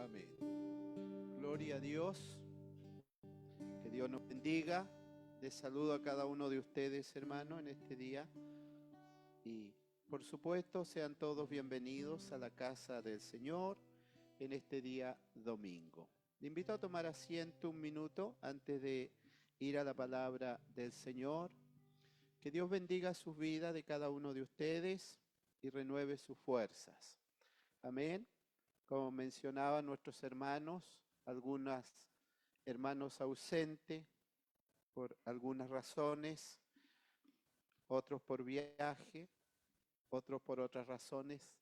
Amén. Gloria a Dios. Que Dios nos bendiga. Les saludo a cada uno de ustedes, hermanos, en este día. Y por supuesto, sean todos bienvenidos a la casa del Señor en este día domingo. Le invito a tomar asiento un minuto antes de ir a la palabra del Señor. Que Dios bendiga sus vidas de cada uno de ustedes y renueve sus fuerzas. Amén. Como mencionaban nuestros hermanos, algunos hermanos ausentes por algunas razones, otros por viaje, otros por otras razones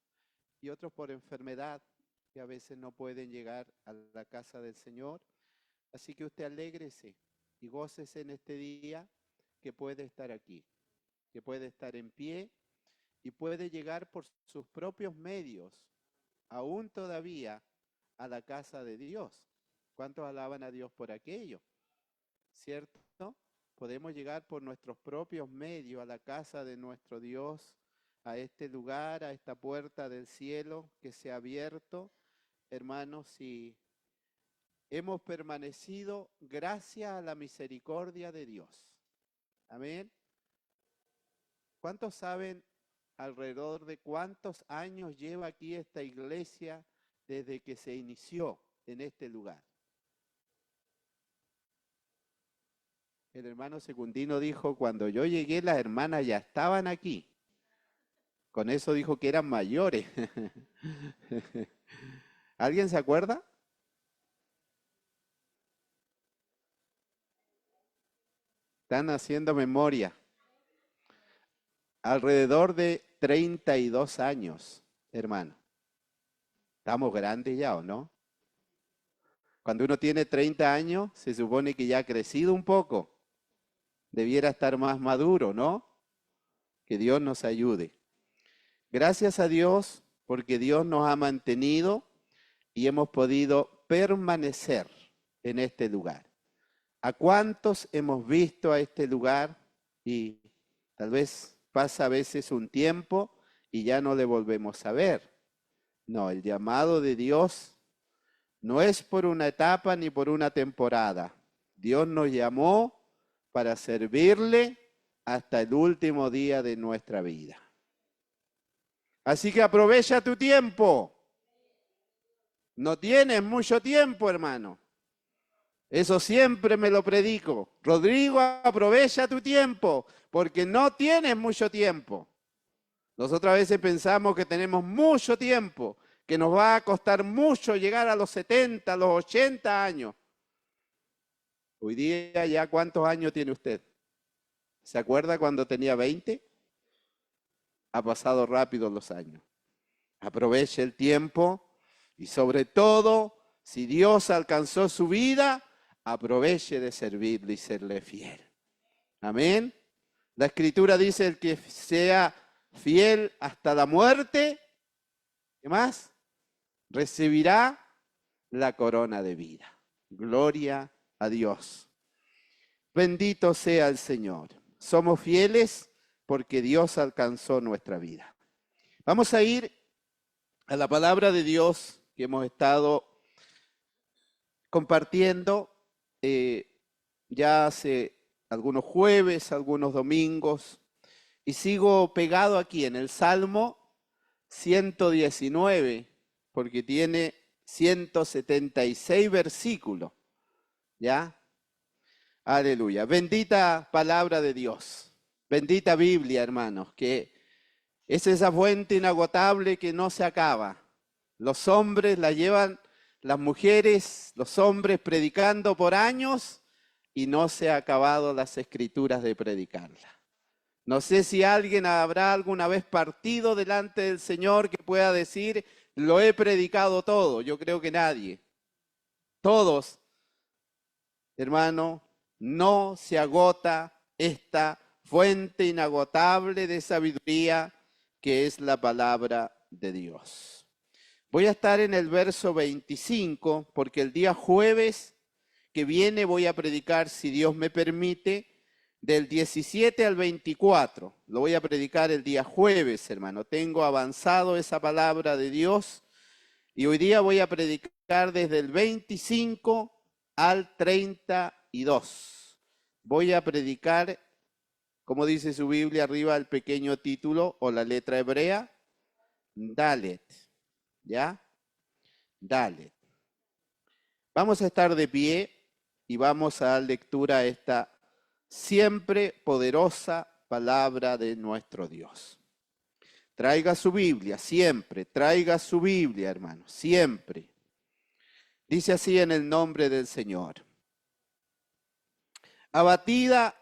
y otros por enfermedad, que a veces no pueden llegar a la casa del Señor. Así que usted alégrese y gócese en este día que puede estar aquí, que puede estar en pie y puede llegar por sus propios medios, aún todavía, a la casa de Dios. ¿Cuántos alaban a Dios por aquello? ¿Cierto? Podemos llegar por nuestros propios medios a la casa de nuestro Dios, a este lugar, a esta puerta del cielo que se ha abierto, hermanos, y hemos permanecido gracias a la misericordia de Dios. Amén. ¿Cuántos saben alrededor de cuántos años lleva aquí esta iglesia desde que se inició en este lugar? El hermano Secundino dijo, cuando yo llegué las hermanas ya estaban aquí. Con eso dijo que eran mayores. ¿Alguien se acuerda? Están haciendo memoria. Alrededor de 32 años, hermano. Estamos grandes ya, ¿o no? Cuando uno tiene 30 años, se supone que ya ha crecido un poco. Debiera estar más maduro, ¿no? Que Dios nos ayude. Gracias a Dios, porque Dios nos ha mantenido y hemos podido permanecer en este lugar. ¿A cuántos hemos visto a este lugar y tal vez pasa a veces un tiempo y ya no le volvemos a ver? No, el llamado de Dios no es por una etapa ni por una temporada. Dios nos llamó para servirle hasta el último día de nuestra vida. Así que aprovecha tu tiempo. No tienes mucho tiempo, hermano. Eso siempre me lo predico. Rodrigo, aprovecha tu tiempo, porque no tienes mucho tiempo. Nosotros a veces pensamos que tenemos mucho tiempo, que nos va a costar mucho llegar a los 70, a los 80 años. Hoy día ya, ¿cuántos años tiene usted? ¿Se acuerda cuando tenía 20? Ha pasado rápido los años. Aproveche el tiempo y sobre todo, si Dios alcanzó su vida, aproveche de servirle y serle fiel. Amén. La Escritura dice, el que sea fiel hasta la muerte, ¿qué más? Recibirá la corona de vida. Gloria a Dios. Bendito sea el Señor. Somos fieles porque Dios alcanzó nuestra vida. Vamos a ir a la palabra de Dios que hemos estado compartiendo ya hace algunos jueves, algunos domingos, y sigo pegado aquí en el Salmo 119, porque tiene 176 versículos, ¿ya? Aleluya. Bendita palabra de Dios, bendita Biblia, hermanos, que es esa fuente inagotable que no se acaba. Los hombres la llevan, las mujeres, los hombres predicando por años y no se ha acabado las escrituras de predicarla. No sé si alguien habrá alguna vez partido delante del Señor que pueda decir, lo he predicado todo. Yo creo que nadie. Todos, hermano, no se agota esta fuente inagotable de sabiduría que es la palabra de Dios. Voy a estar en el verso 25 porque el día jueves que viene voy a predicar, si Dios me permite, del 17 al 24. Lo voy a predicar el día jueves, hermano. Tengo avanzado esa palabra de Dios y hoy día voy a predicar desde el 25 al 32. Voy a predicar, como dice su Biblia arriba, el pequeño título o la letra hebrea, Dalet. ¿Ya? Dalet. Vamos a estar de pie y vamos a dar lectura a esta siempre poderosa palabra de nuestro Dios. Traiga su Biblia, siempre, traiga su Biblia, hermano, siempre. Dice así en el nombre del Señor. Abatida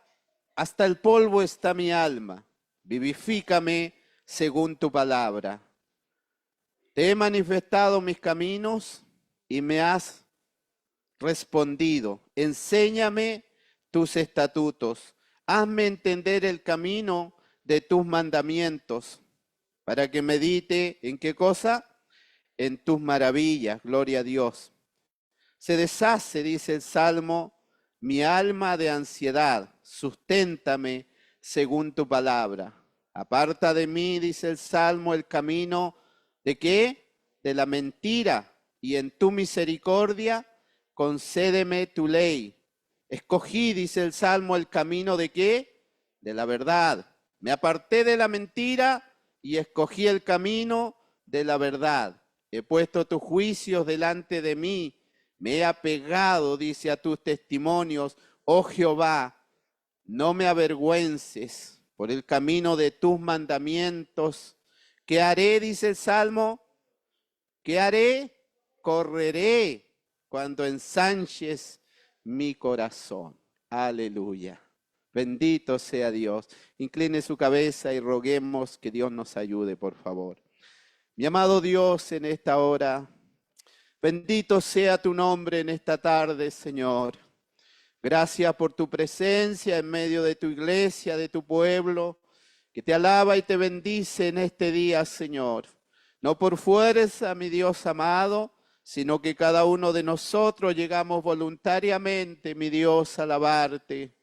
hasta el polvo está mi alma, vivifícame según tu palabra. Te he manifestado mis caminos y me has respondido, enséñame tus estatutos, hazme entender el camino de tus mandamientos, para que medite en qué cosa, en tus maravillas, gloria a Dios. Se deshace, dice el Salmo, mi alma de ansiedad, susténtame según tu palabra. Aparta de mí, dice el Salmo, el camino de qué? De la mentira, y en tu misericordia concédeme tu ley. Escogí, dice el Salmo, el camino de qué? De la verdad. Me aparté de la mentira y escogí el camino de la verdad. He puesto tus juicios delante de mí. Me he apegado, dice, a tus testimonios. Oh Jehová, no me avergüences por el camino de tus mandamientos. ¿Qué haré, dice el Salmo? ¿Qué haré? Correré cuando ensanches mi corazón. Aleluya. Bendito sea Dios. Incline su cabeza y roguemos que Dios nos ayude, por favor. Mi amado Dios, en esta hora, bendito sea tu nombre en esta tarde, Señor. Gracias por tu presencia en medio de tu iglesia, de tu pueblo, que te alaba y te bendice en este día, Señor. No por fuerza, mi Dios amado, sino que cada uno de nosotros llegamos voluntariamente, mi Dios, a alabarte.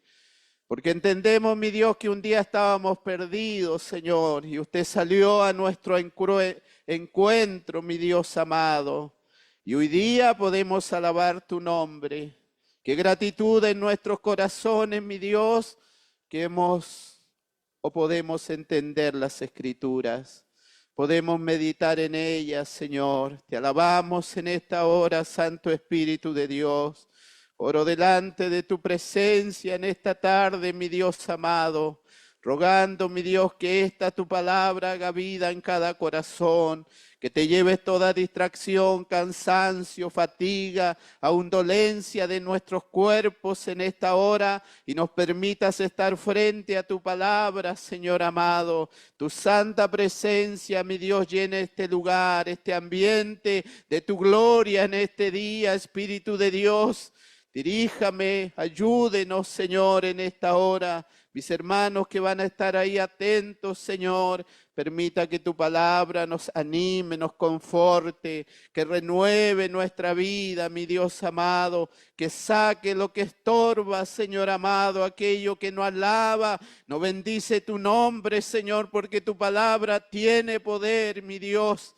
Porque entendemos, mi Dios, que un día estábamos perdidos, Señor, y usted salió a nuestro encuentro, mi Dios amado. Y hoy día podemos alabar tu nombre. Qué gratitud en nuestros corazones, mi Dios, que hemos o podemos entender las Escrituras. Podemos meditar en ellas, Señor. Te alabamos en esta hora, Santo Espíritu de Dios. Oro delante de tu presencia en esta tarde, mi Dios amado, rogando, mi Dios, que esta tu palabra haga vida en cada corazón, que te lleves toda distracción, cansancio, fatiga, aun dolencia de nuestros cuerpos en esta hora y nos permitas estar frente a tu palabra, Señor amado. Tu santa presencia, mi Dios, llena este lugar, este ambiente de tu gloria en este día, Espíritu de Dios. Diríjame, ayúdenos, Señor, en esta hora. Mis hermanos que van a estar ahí atentos, Señor, permita que tu palabra nos anime, nos conforte, que renueve nuestra vida, mi Dios amado, que saque lo que estorba, Señor amado, aquello que no alaba, no bendice tu nombre, Señor, porque tu palabra tiene poder, mi Dios,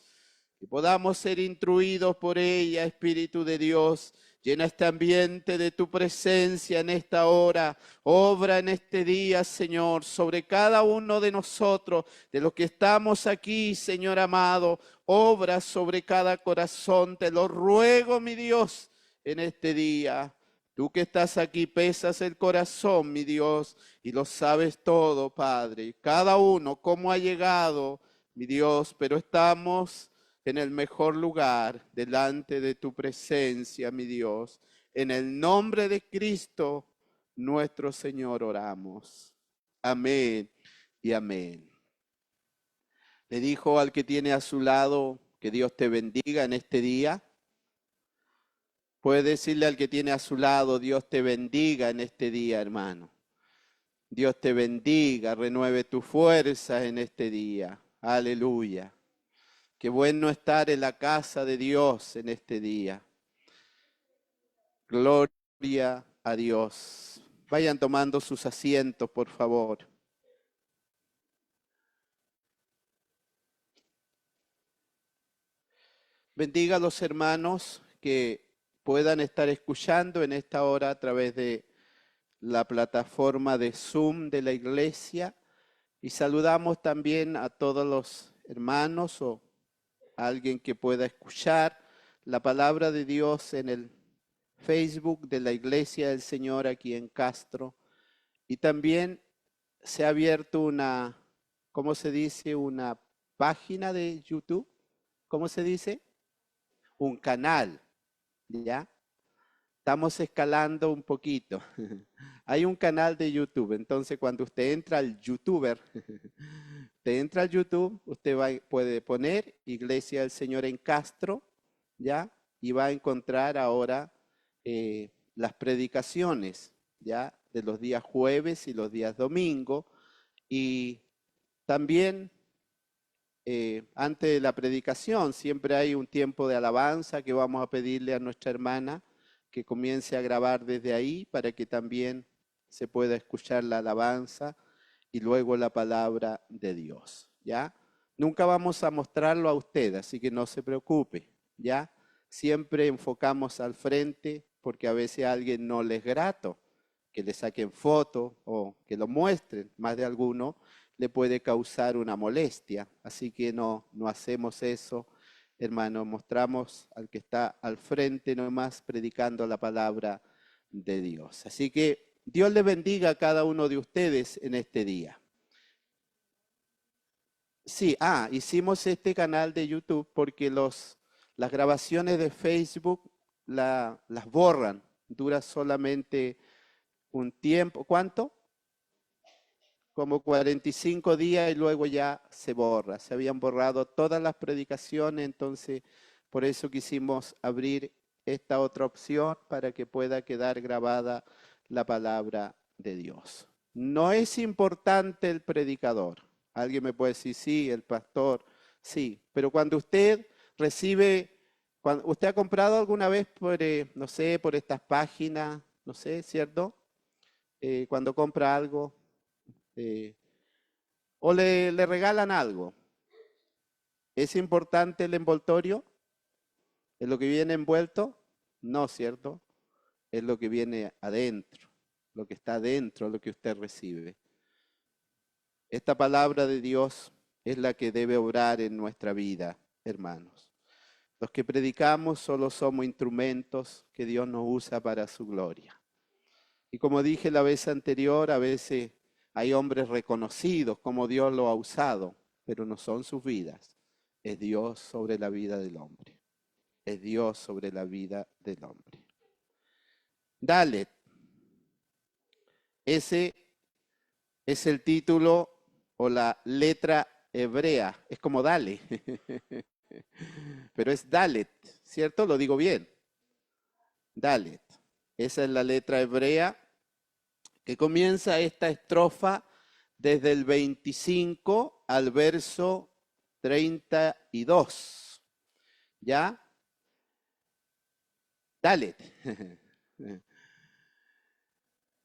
que podamos ser instruidos por ella, Espíritu de Dios. Llena este ambiente de tu presencia en esta hora. Obra en este día, Señor, sobre cada uno de nosotros, de los que estamos aquí, Señor amado. Obra sobre cada corazón. Te lo ruego, mi Dios, en este día. Tú que estás aquí pesas el corazón, mi Dios, y lo sabes todo, Padre. Cada uno, cómo ha llegado, mi Dios, pero estamos en el mejor lugar, delante de tu presencia, mi Dios. En el nombre de Cristo, nuestro Señor, oramos. Amén y amén. Le dijo al que tiene a su lado, que Dios te bendiga en este día. Puede decirle al que tiene a su lado, Dios te bendiga en este día, hermano. Dios te bendiga, renueve tu fuerza en este día. Aleluya. Qué bueno estar en la casa de Dios en este día. Gloria a Dios. Vayan tomando sus asientos, por favor. Bendiga a los hermanos que puedan estar escuchando en esta hora a través de la plataforma de Zoom de la iglesia. Y saludamos también a todos los hermanos o alguien que pueda escuchar la palabra de Dios en el Facebook de la Iglesia del Señor aquí en Castro. Y también se ha abierto una, ¿cómo se dice? Una página de YouTube. ¿Cómo se dice? Un canal, ¿ya? Estamos escalando un poquito. Hay un canal de YouTube, entonces cuando usted entra al YouTuber, usted entra al YouTube, usted puede poner Iglesia del Señor en Castro, ¿ya? Y va a encontrar ahora las predicaciones, ¿ya? De los días jueves y los días domingo. Y también antes de la predicación siempre hay un tiempo de alabanza que vamos a pedirle a nuestra hermana que comience a grabar desde ahí para que también se pueda escuchar la alabanza y luego la palabra de Dios, ¿ya? Nunca vamos a mostrarlo a usted, así que no se preocupe, ¿ya? Siempre enfocamos al frente porque a veces a alguien no le es grato que le saquen fotos o que lo muestren, más de alguno le puede causar una molestia, así que no hacemos eso, hermano, mostramos al que está al frente nomás predicando la palabra de Dios. Así que Dios le bendiga a cada uno de ustedes en este día. Sí, hicimos este canal de YouTube porque las grabaciones de Facebook las borran, dura solamente un tiempo, ¿cuánto? Como 45 días y luego ya se borra. Se habían borrado todas las predicaciones, entonces por eso quisimos abrir esta otra opción para que pueda quedar grabada la palabra de Dios. No es importante el predicador. Alguien me puede decir, sí, el pastor, sí, pero cuando usted recibe, cuando usted ha comprado alguna vez por, no sé, por estas páginas, no sé, ¿cierto? Cuando compra algo, o le regalan algo. ¿Es importante el envoltorio? ¿Es lo que viene envuelto? No, ¿cierto? Es lo que viene adentro, lo que está adentro, lo que usted recibe. Esta palabra de Dios es la que debe obrar en nuestra vida, hermanos. Los que predicamos solo somos instrumentos que Dios nos usa para su gloria. Y como dije la vez anterior, a veces hay hombres reconocidos como Dios lo ha usado, pero no son sus vidas. Es Dios sobre la vida del hombre. Es Dios sobre la vida del hombre. Dalet. Ese es el título o la letra hebrea. Es como Dale. Pero es Dalet, ¿cierto? Lo digo bien. Dalet. Esa es la letra hebrea que comienza esta estrofa desde el 25 al verso 32. ¿Ya? Dalet.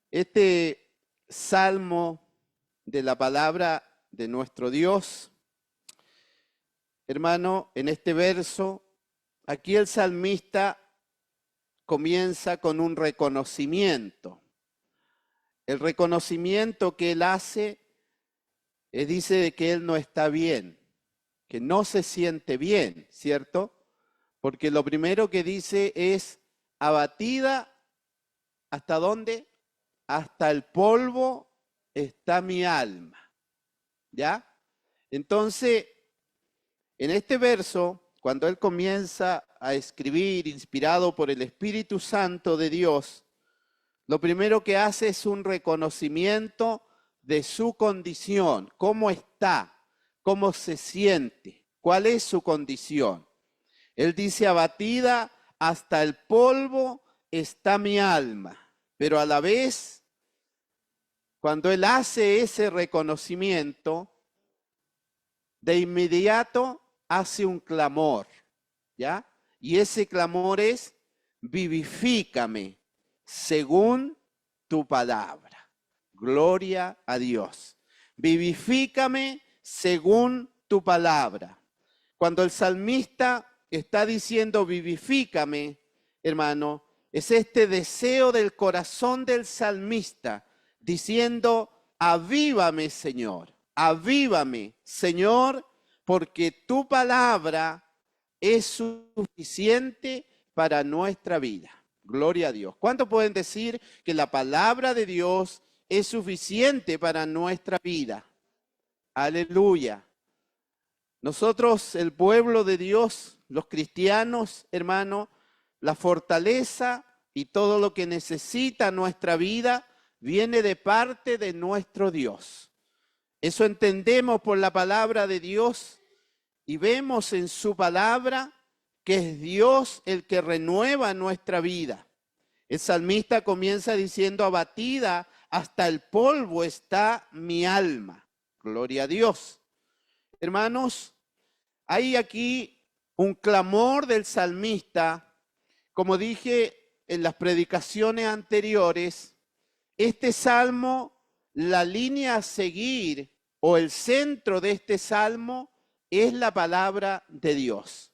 Este salmo de la palabra de nuestro Dios, hermano, en este verso, aquí el salmista comienza con un reconocimiento. El reconocimiento que él hace, dice de que él no está bien, que no se siente bien, ¿cierto? Porque lo primero que dice es, abatida, ¿hasta dónde? Hasta el polvo está mi alma, ¿ya? Entonces, en este verso, cuando él comienza a escribir, inspirado por el Espíritu Santo de Dios, lo primero que hace es un reconocimiento de su condición, cómo está, cómo se siente, cuál es su condición. Él dice, abatida hasta el polvo está mi alma, pero a la vez, cuando él hace ese reconocimiento, de inmediato hace un clamor, ¿ya? Y ese clamor es, vivifícame según tu palabra. Gloria a Dios. Vivifícame según tu palabra. Cuando el salmista está diciendo vivifícame, hermano, es este deseo del corazón del salmista diciendo avívame, Señor, avívame, Señor, porque tu palabra es suficiente para nuestra vida. Gloria a Dios. ¿Cuántos pueden decir que la palabra de Dios es suficiente para nuestra vida? Aleluya. Nosotros, el pueblo de Dios, los cristianos, hermano, la fortaleza y todo lo que necesita nuestra vida viene de parte de nuestro Dios. Eso entendemos por la palabra de Dios y vemos en su palabra que es Dios el que renueva nuestra vida. El salmista comienza diciendo, abatida hasta el polvo está mi alma. Gloria a Dios. Hermanos, hay aquí un clamor del salmista. Como dije en las predicaciones anteriores, este salmo, la línea a seguir o el centro de este salmo es la palabra de Dios.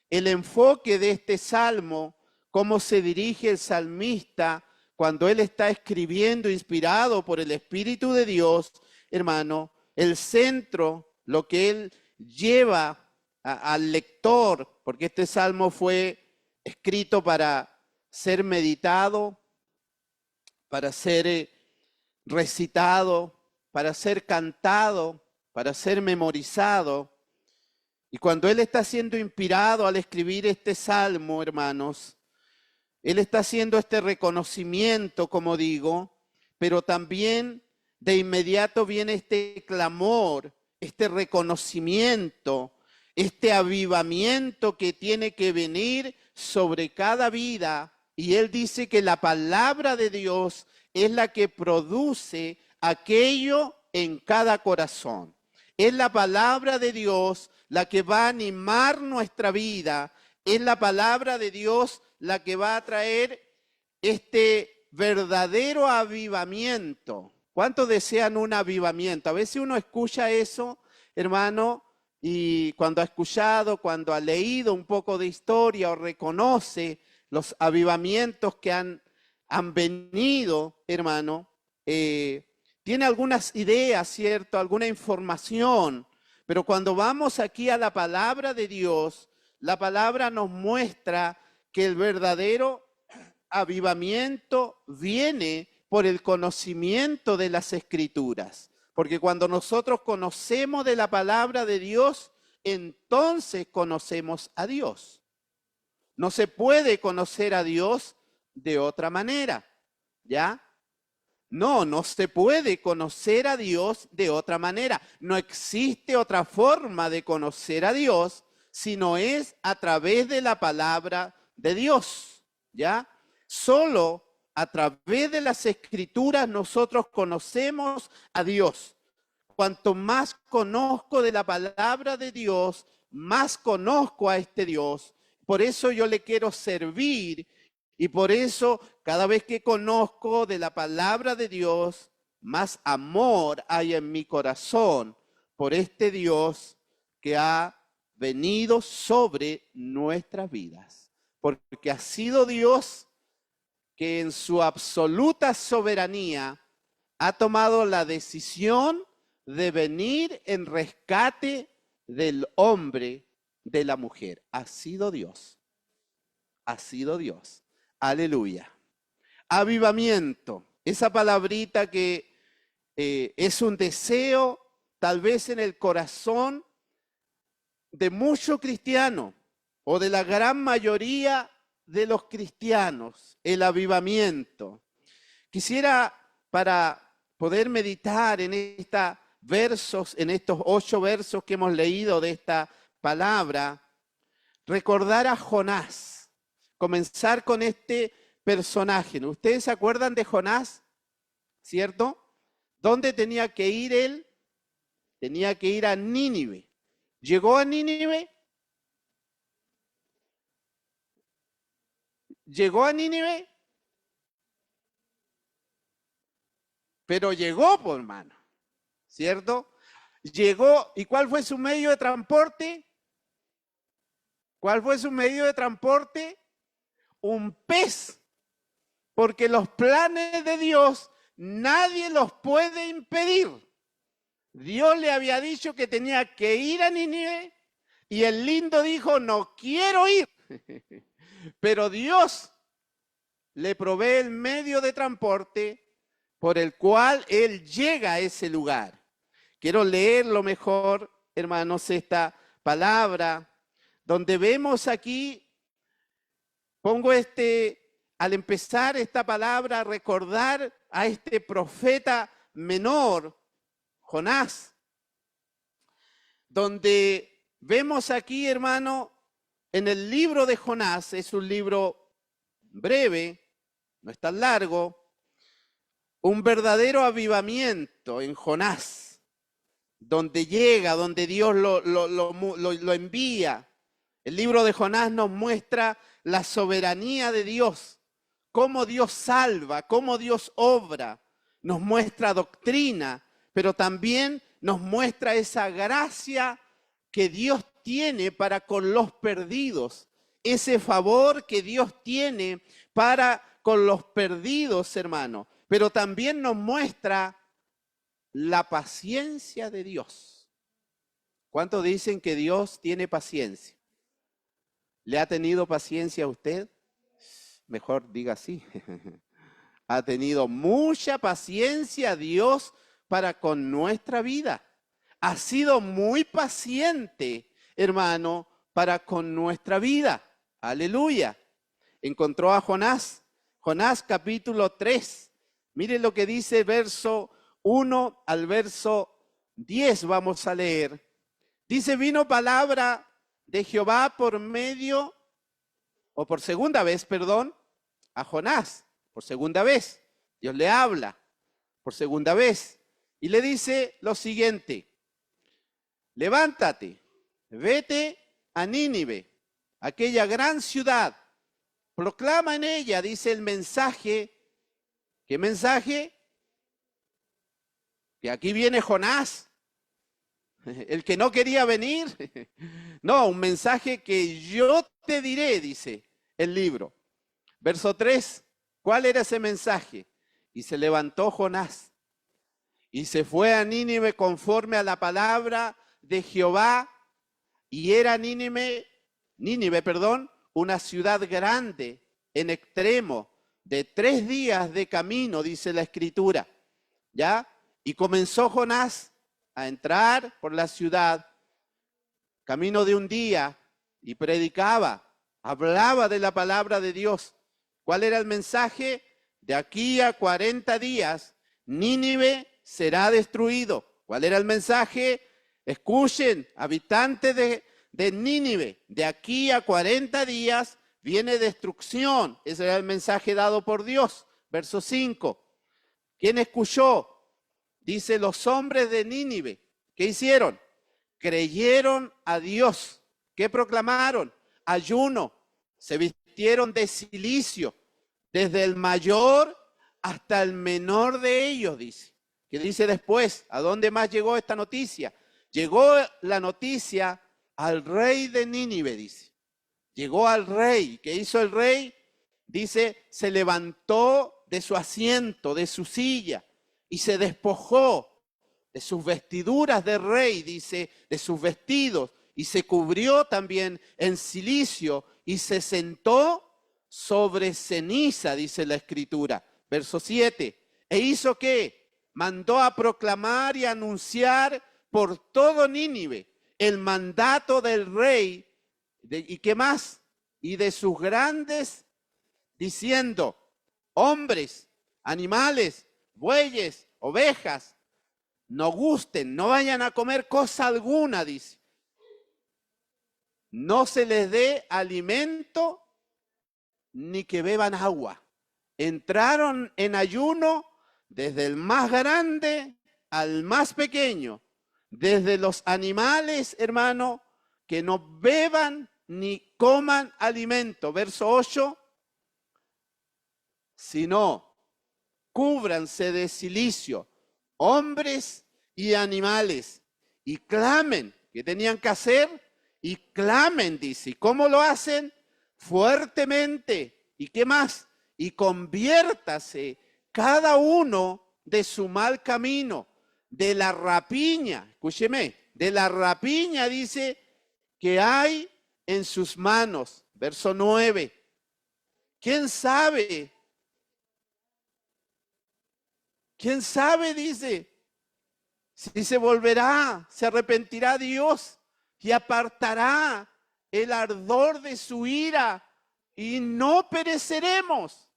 El enfoque de este salmo, cómo se dirige el salmista cuando él está escribiendo inspirado por el Espíritu de Dios, hermano, el centro, lo que él lleva al lector, porque este salmo fue escrito para ser meditado, para ser recitado, para ser cantado, para ser memorizado. Y cuando él está siendo inspirado al escribir este salmo, hermanos, él está haciendo este reconocimiento, como digo, pero también de inmediato viene este clamor, este reconocimiento, este avivamiento que tiene que venir sobre cada vida. Y él dice que la palabra de Dios es la que produce aquello en cada corazón. Es la palabra de Dios la que va a animar nuestra vida. Es la palabra de Dios la que va a traer este verdadero avivamiento. ¿Cuántos desean un avivamiento? A veces uno escucha eso, hermano, y cuando ha escuchado, cuando ha leído un poco de historia o reconoce los avivamientos que han venido, hermano, tiene algunas ideas, ¿cierto? Alguna información, pero cuando vamos aquí a la palabra de Dios, la palabra nos muestra que el verdadero avivamiento viene por el conocimiento de las Escrituras. Porque cuando nosotros conocemos de la palabra de Dios, entonces conocemos a Dios. No se puede conocer a Dios de otra manera, ¿ya? No se puede conocer a Dios de otra manera. No existe otra forma de conocer a Dios, sino es a través de la palabra de Dios, ¿ya? Solo a través de las Escrituras nosotros conocemos a Dios. Cuanto más conozco de la palabra de Dios, más conozco a este Dios. Por eso yo le quiero servir y por eso cada vez que conozco de la palabra de Dios, más amor hay en mi corazón por este Dios que ha venido sobre nuestras vidas. Porque ha sido Dios que en su absoluta soberanía ha tomado la decisión de venir en rescate del hombre, de la mujer. Ha sido Dios. Ha sido Dios. Aleluya. Avivamiento. Esa palabrita que es un deseo tal vez en el corazón de muchos cristianos o de la gran mayoría de los cristianos, el avivamiento. Quisiera, para poder meditar en estos 8 versos que hemos leído de esta palabra, recordar a Jonás, comenzar con este personaje. ¿Ustedes se acuerdan de Jonás? ¿Cierto? ¿Dónde tenía que ir él? Tenía que ir a Nínive. ¿Llegó a Nínive? ¿Llegó a Nínive? Pero llegó, por hermano, ¿cierto? Llegó, ¿y cuál fue su medio de transporte? ¿Cuál fue su medio de transporte? Un pez, porque los planes de Dios nadie los puede impedir. Dios le había dicho que tenía que ir a Nínive y el lindo dijo, no quiero ir. Pero Dios le provee el medio de transporte por el cual él llega a ese lugar. Quiero leerlo mejor, hermanos, esta palabra, donde vemos aquí, pongo al empezar esta palabra, recordar a este profeta menor, Jonás, donde vemos aquí, hermano, en el libro de Jonás, es un libro breve, no es tan largo, un verdadero avivamiento en Jonás, donde llega, donde Dios lo envía. El libro de Jonás nos muestra la soberanía de Dios, cómo Dios salva, cómo Dios obra, nos muestra doctrina, pero también nos muestra esa gracia que Dios tiene para con los perdidos, ese favor que Dios tiene para con los perdidos, hermano, pero también nos muestra la paciencia de Dios. ¿Cuántos dicen que Dios tiene paciencia? ¿Le ha tenido paciencia a usted? Mejor diga sí. Ha tenido mucha paciencia Dios para con nuestra vida. Ha sido muy paciente, hermano, para con nuestra vida. Aleluya. Encontró a Jonás. Jonás capítulo 3. Miren lo que dice verso 1 al verso 10. Vamos a leer. Dice, vino palabra de Jehová por segunda vez, a Jonás. Por segunda vez. Dios le habla por segunda vez. Y le dice lo siguiente. Levántate, vete a Nínive, aquella gran ciudad. Proclama en ella, dice el mensaje. ¿Qué mensaje? Que aquí viene Jonás, el que no quería venir. No, un mensaje que yo te diré, dice el libro. Verso 3, ¿cuál era ese mensaje? Y se levantó Jonás y se fue a Nínive conforme a la palabra de Jehová, y era Nínive, una ciudad grande en extremo, de 3 días de camino, dice la Escritura, ¿ya? Y comenzó Jonás a entrar por la ciudad, camino de un día, y predicaba, hablaba de la palabra de Dios. ¿Cuál era el mensaje? De aquí a 40 días, Nínive será destruido. ¿Cuál era el mensaje? Escuchen, habitantes de Nínive, de aquí a 40 días viene destrucción. Ese era el mensaje dado por Dios. Verso 5. ¿Quién escuchó? Dice, los hombres de Nínive. ¿Qué hicieron? Creyeron a Dios. ¿Qué proclamaron? Ayuno. Se vistieron de cilicio, desde el mayor hasta el menor de ellos, dice. ¿Qué dice después? ¿A dónde más llegó esta noticia? Llegó la noticia al rey de Nínive, dice. Llegó al rey. ¿Qué hizo el rey? Dice, se levantó de su asiento, de su silla, y se despojó de sus vestiduras de rey, dice, de sus vestidos, y se cubrió también en cilicio, y se sentó sobre ceniza, dice la Escritura. Verso 7. ¿E hizo qué? Mandó a proclamar y anunciar por todo Nínive el mandato del rey, ¿y qué más? Y de sus grandes, diciendo, hombres, animales, bueyes, ovejas, no gusten, no vayan a comer cosa alguna, dice. No se les dé alimento ni que beban agua. Entraron en ayuno desde el más grande al más pequeño, desde los animales, hermano, que no beban ni coman alimento. Verso 8, sino cúbranse de cilicio, hombres y animales, y clamen. ¿Qué tenían que hacer? Y clamen, dice. ¿Cómo lo hacen? Fuertemente. ¿Y qué más? Y conviértase cada uno de su mal camino, de la rapiña, escúcheme, de la rapiña, dice, que hay en sus manos. Verso 9. ¿Quién sabe? ¿Quién sabe? Dice, si se volverá, se arrepentirá Dios y apartará el ardor de su ira y no pereceremos.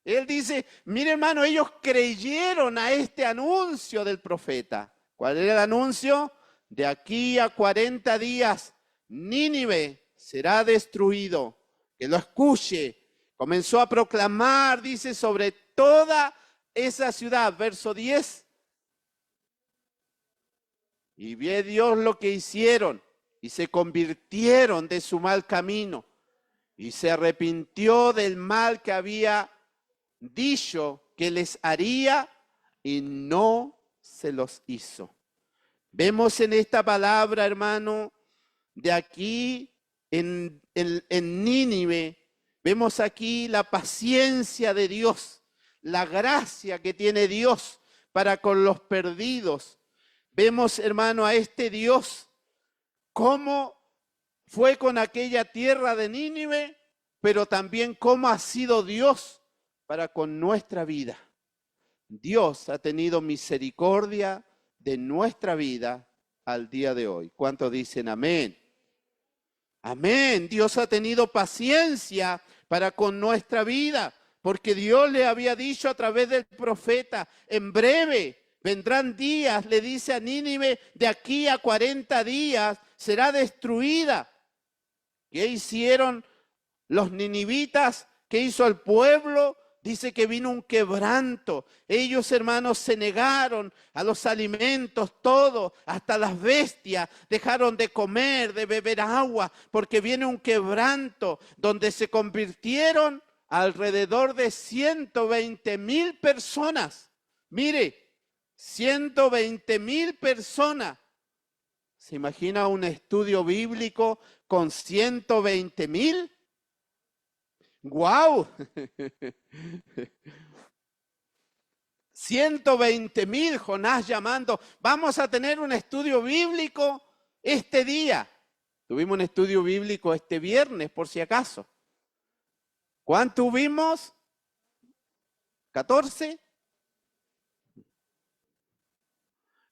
Él dice, mire hermano, ellos creyeron a este anuncio del profeta. ¿Cuál era el anuncio? De aquí a 40 días, Nínive será destruido. Que lo escuche, Comenzó a proclamar, dice, sobre toda esa ciudad. Verso 10. Y vio Dios lo que hicieron y se convirtieron de su mal camino y se arrepintió del mal que había dicho que les haría y no se los hizo. Vemos en esta palabra, hermano, de aquí en Nínive, vemos aquí la paciencia de Dios, la gracia que tiene Dios para con los perdidos. Vemos, hermano, a este Dios, cómo fue con aquella tierra de Nínive, pero también cómo ha sido Dios para con nuestra vida. Dios ha tenido misericordia de nuestra vida al día de hoy. ¿Cuántos dicen amén? Amén. Dios ha tenido paciencia para con nuestra vida, porque Dios le había dicho a través del profeta, en breve vendrán días, le dice a Nínive, de aquí a 40 días será destruida. ¿Qué hicieron los ninivitas? ¿Qué hizo el pueblo? Dice que vino un quebranto. Ellos, hermanos, se negaron a los alimentos, todo, hasta las bestias. Dejaron de comer, de beber agua, porque viene un quebranto donde se convirtieron alrededor de 120,000 personas. Mire, 120,000 personas. ¿Se imagina un estudio bíblico con 120,000? ¡Guau! 120,000, Jonás llamando. Vamos a tener un estudio bíblico este día. Tuvimos un estudio bíblico este viernes, por si acaso. ¿Cuánto tuvimos? ¿14?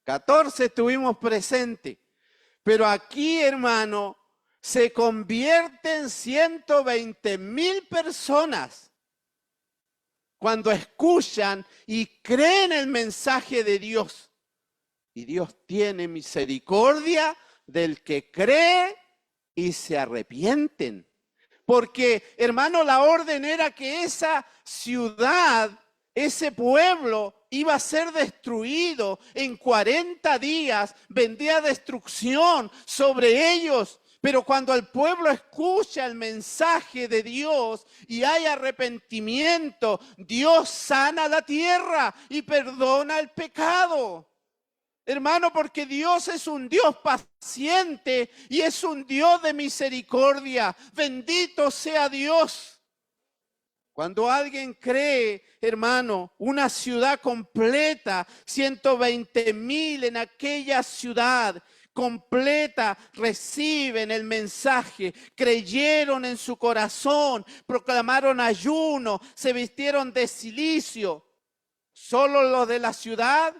14 estuvimos presentes. Pero aquí, hermano, se convierten 120,000 personas cuando escuchan y creen el mensaje de Dios. Y Dios tiene misericordia del que cree y se arrepienten. Porque, hermano, la orden era que esa ciudad, ese pueblo iba a ser destruido en 40 días, vendría destrucción sobre ellos. Pero cuando el pueblo escucha el mensaje de Dios y hay arrepentimiento, Dios sana la tierra y perdona el pecado. Hermano, porque Dios es un Dios paciente y es un Dios de misericordia. Bendito sea Dios. Cuando alguien cree, hermano, una ciudad completa, 120,000 en aquella ciudad completa, reciben el mensaje, creyeron en su corazón, proclamaron ayuno, se vistieron de cilicio. Solo los de la ciudad,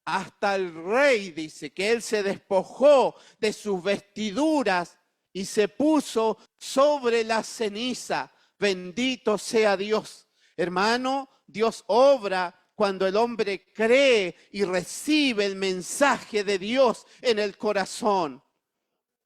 hasta el rey dice que él se despojó de sus vestiduras y se puso sobre la ceniza. Bendito sea Dios. Hermano, Dios obra cuando el hombre cree y recibe el mensaje de Dios en el corazón.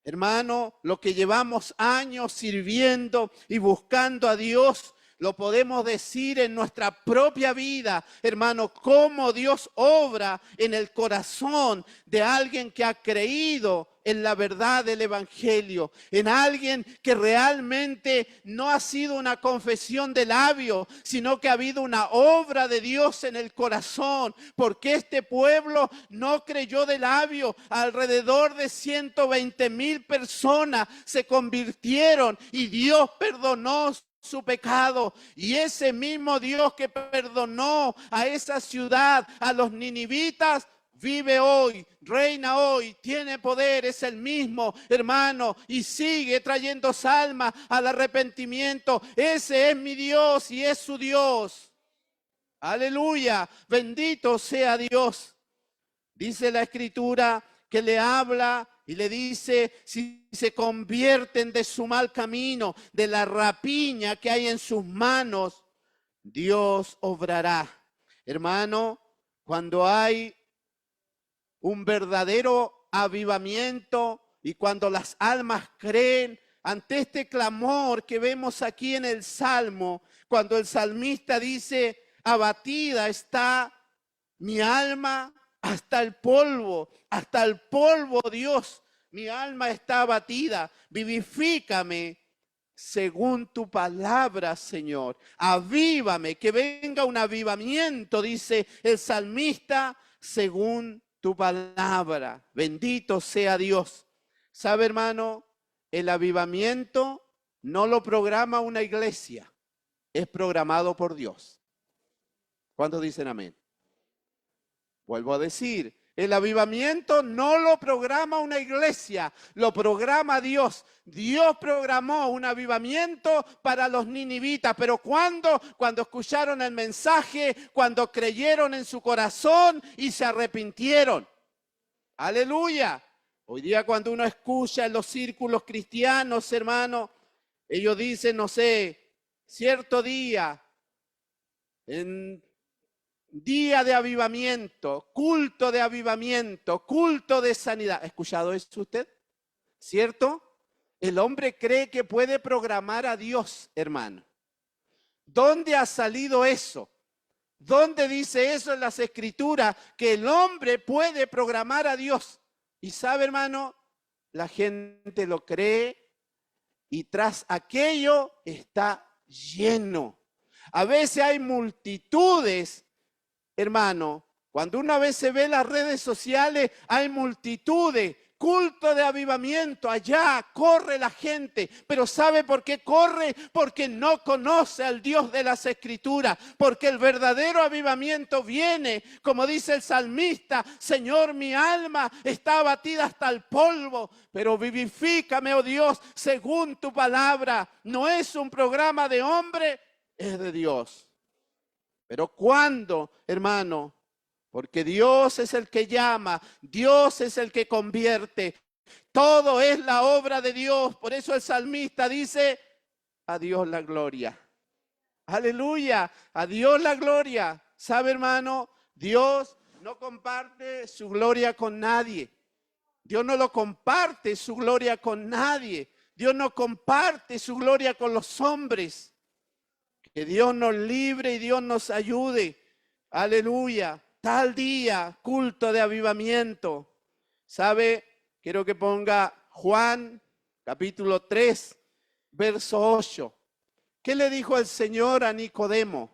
Hermano, lo que llevamos años sirviendo y buscando a Dios, lo podemos decir en nuestra propia vida, hermano, cómo Dios obra en el corazón de alguien que ha creído en la verdad del Evangelio, en alguien que realmente no ha sido una confesión de labios, sino que ha habido una obra de Dios en el corazón, porque este pueblo no creyó de labios. Alrededor de 120,000 personas se convirtieron y Dios perdonó su pecado. Y ese mismo Dios que perdonó a esa ciudad, a los ninivitas, vive hoy, reina hoy, tiene poder, es el mismo, hermano, y sigue trayendo almas al arrepentimiento. Ese es mi Dios y es su Dios. Aleluya, bendito sea Dios. Dice la Escritura que le habla y le dice, si se convierten de su mal camino, de la rapiña que hay en sus manos, Dios obrará. Hermano, cuando hay un verdadero avivamiento y cuando las almas creen, ante este clamor que vemos aquí en el Salmo, cuando el salmista dice, abatida está mi alma hasta el polvo, Dios, mi alma está abatida, vivifícame según tu palabra, Señor. Avívame, que venga un avivamiento, dice el salmista, según tu palabra. Bendito sea Dios. ¿Sabe, hermano? El avivamiento no lo programa una iglesia, es programado por Dios. ¿Cuántos dicen amén? Vuelvo a decir, el avivamiento no lo programa una iglesia, lo programa Dios. Dios programó un avivamiento para los ninivitas, pero ¿cuándo? Cuando escucharon el mensaje, cuando creyeron en su corazón y se arrepintieron. ¡Aleluya! Hoy día cuando uno escucha en los círculos cristianos, hermano, ellos dicen, no sé, cierto día, en día de avivamiento, culto de sanidad. ¿Ha escuchado eso usted? ¿Cierto? El hombre cree que puede programar a Dios, hermano. ¿Dónde ha salido eso? ¿Dónde dice eso en las Escrituras? Que el hombre puede programar a Dios. Y sabe, hermano, la gente lo cree y tras aquello está lleno. A veces hay multitudes, hermano, cuando una vez se ve las redes sociales, hay multitudes, culto de avivamiento, allá corre la gente, pero ¿sabe por qué corre? Porque no conoce al Dios de las Escrituras, porque el verdadero avivamiento viene, como dice el salmista, Señor, mi alma está abatida hasta el polvo, pero vivifícame, oh Dios, según tu palabra. No es un programa de hombre, es de Dios. Pero ¿cuándo, hermano? Porque Dios es el que llama, Dios es el que convierte. Todo es la obra de Dios. Por eso el salmista dice, a Dios la gloria. Aleluya, a Dios la gloria. ¿Sabe, hermano? Dios no comparte su gloria con nadie. Dios no lo comparte su gloria con nadie. Dios no comparte su gloria con los hombres. Que Dios nos libre y Dios nos ayude. Aleluya. Tal día, culto de avivamiento. ¿Sabe? Quiero que ponga Juan, capítulo 3, verso 8. ¿Qué le dijo el Señor a Nicodemo?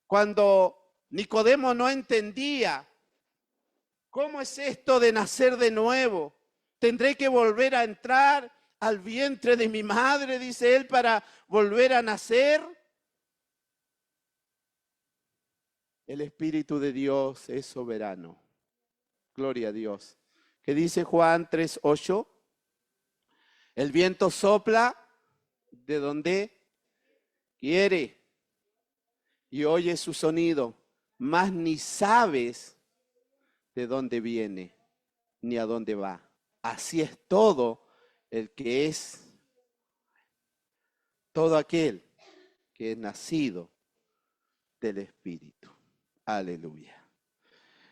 Cuando Nicodemo no entendía, ¿cómo es esto de nacer de nuevo? ¿Tendré que volver a entrar al vientre de mi madre, dice él, para volver a nacer? El Espíritu de Dios es soberano. Gloria a Dios. ¿Qué dice Juan 3:8? El viento sopla de donde quiere y oye su sonido, mas ni sabes de dónde viene ni a dónde va. Así es todo el que es, todo aquel que es nacido del Espíritu. Aleluya.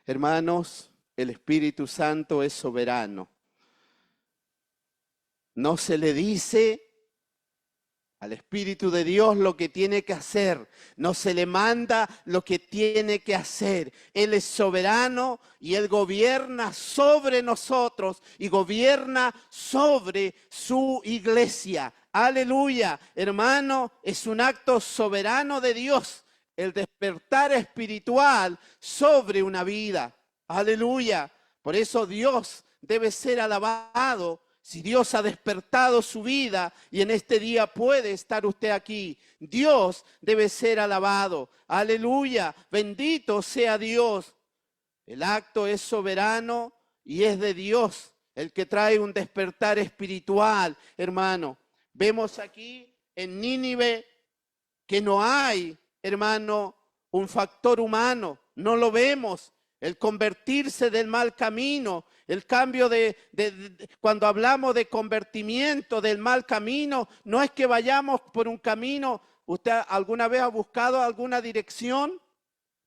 Hermanos, el Espíritu Santo es soberano. No se le dice al Espíritu de Dios lo que tiene que hacer. No se le manda lo que tiene que hacer. Él es soberano y Él gobierna sobre nosotros y gobierna sobre su iglesia. Aleluya. Hermano, es un acto soberano de Dios. El despertar espiritual sobre una vida. Aleluya. Por eso Dios debe ser alabado. Si Dios ha despertado su vida y en este día puede estar usted aquí, Dios debe ser alabado. Aleluya. Bendito sea Dios. El acto es soberano y es de Dios el que trae un despertar espiritual, hermano. Vemos aquí en Nínive que no hay, hermano, un factor humano, no lo vemos. El convertirse del mal camino, el cambio cuando hablamos de convertimiento del mal camino, no es que vayamos por un camino. ¿Usted alguna vez ha buscado alguna dirección?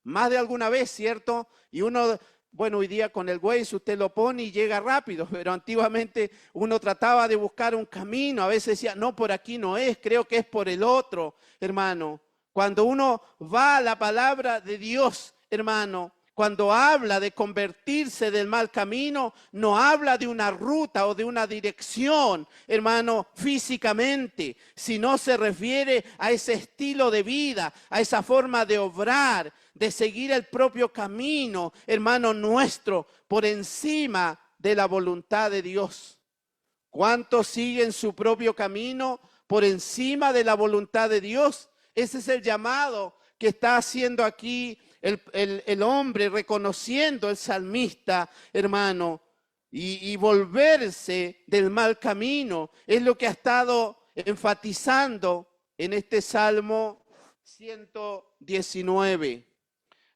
Más de alguna vez, ¿cierto? Y uno bueno, hoy día con el Waze usted lo pone y llega rápido, pero antiguamente uno trataba de buscar un camino, a veces decía, no, por aquí no es, creo que es por el otro, hermano. Cuando uno va a la palabra de Dios, hermano, cuando habla de convertirse del mal camino, no habla de una ruta o de una dirección, hermano, físicamente, sino se refiere a ese estilo de vida, a esa forma de obrar, de seguir el propio camino, hermano nuestro, por encima de la voluntad de Dios. ¿Cuántos siguen su propio camino por encima de la voluntad de Dios? Ese es el llamado que está haciendo aquí el hombre, reconociendo el salmista, hermano, y volverse del mal camino. Es lo que ha estado enfatizando en este Salmo 119.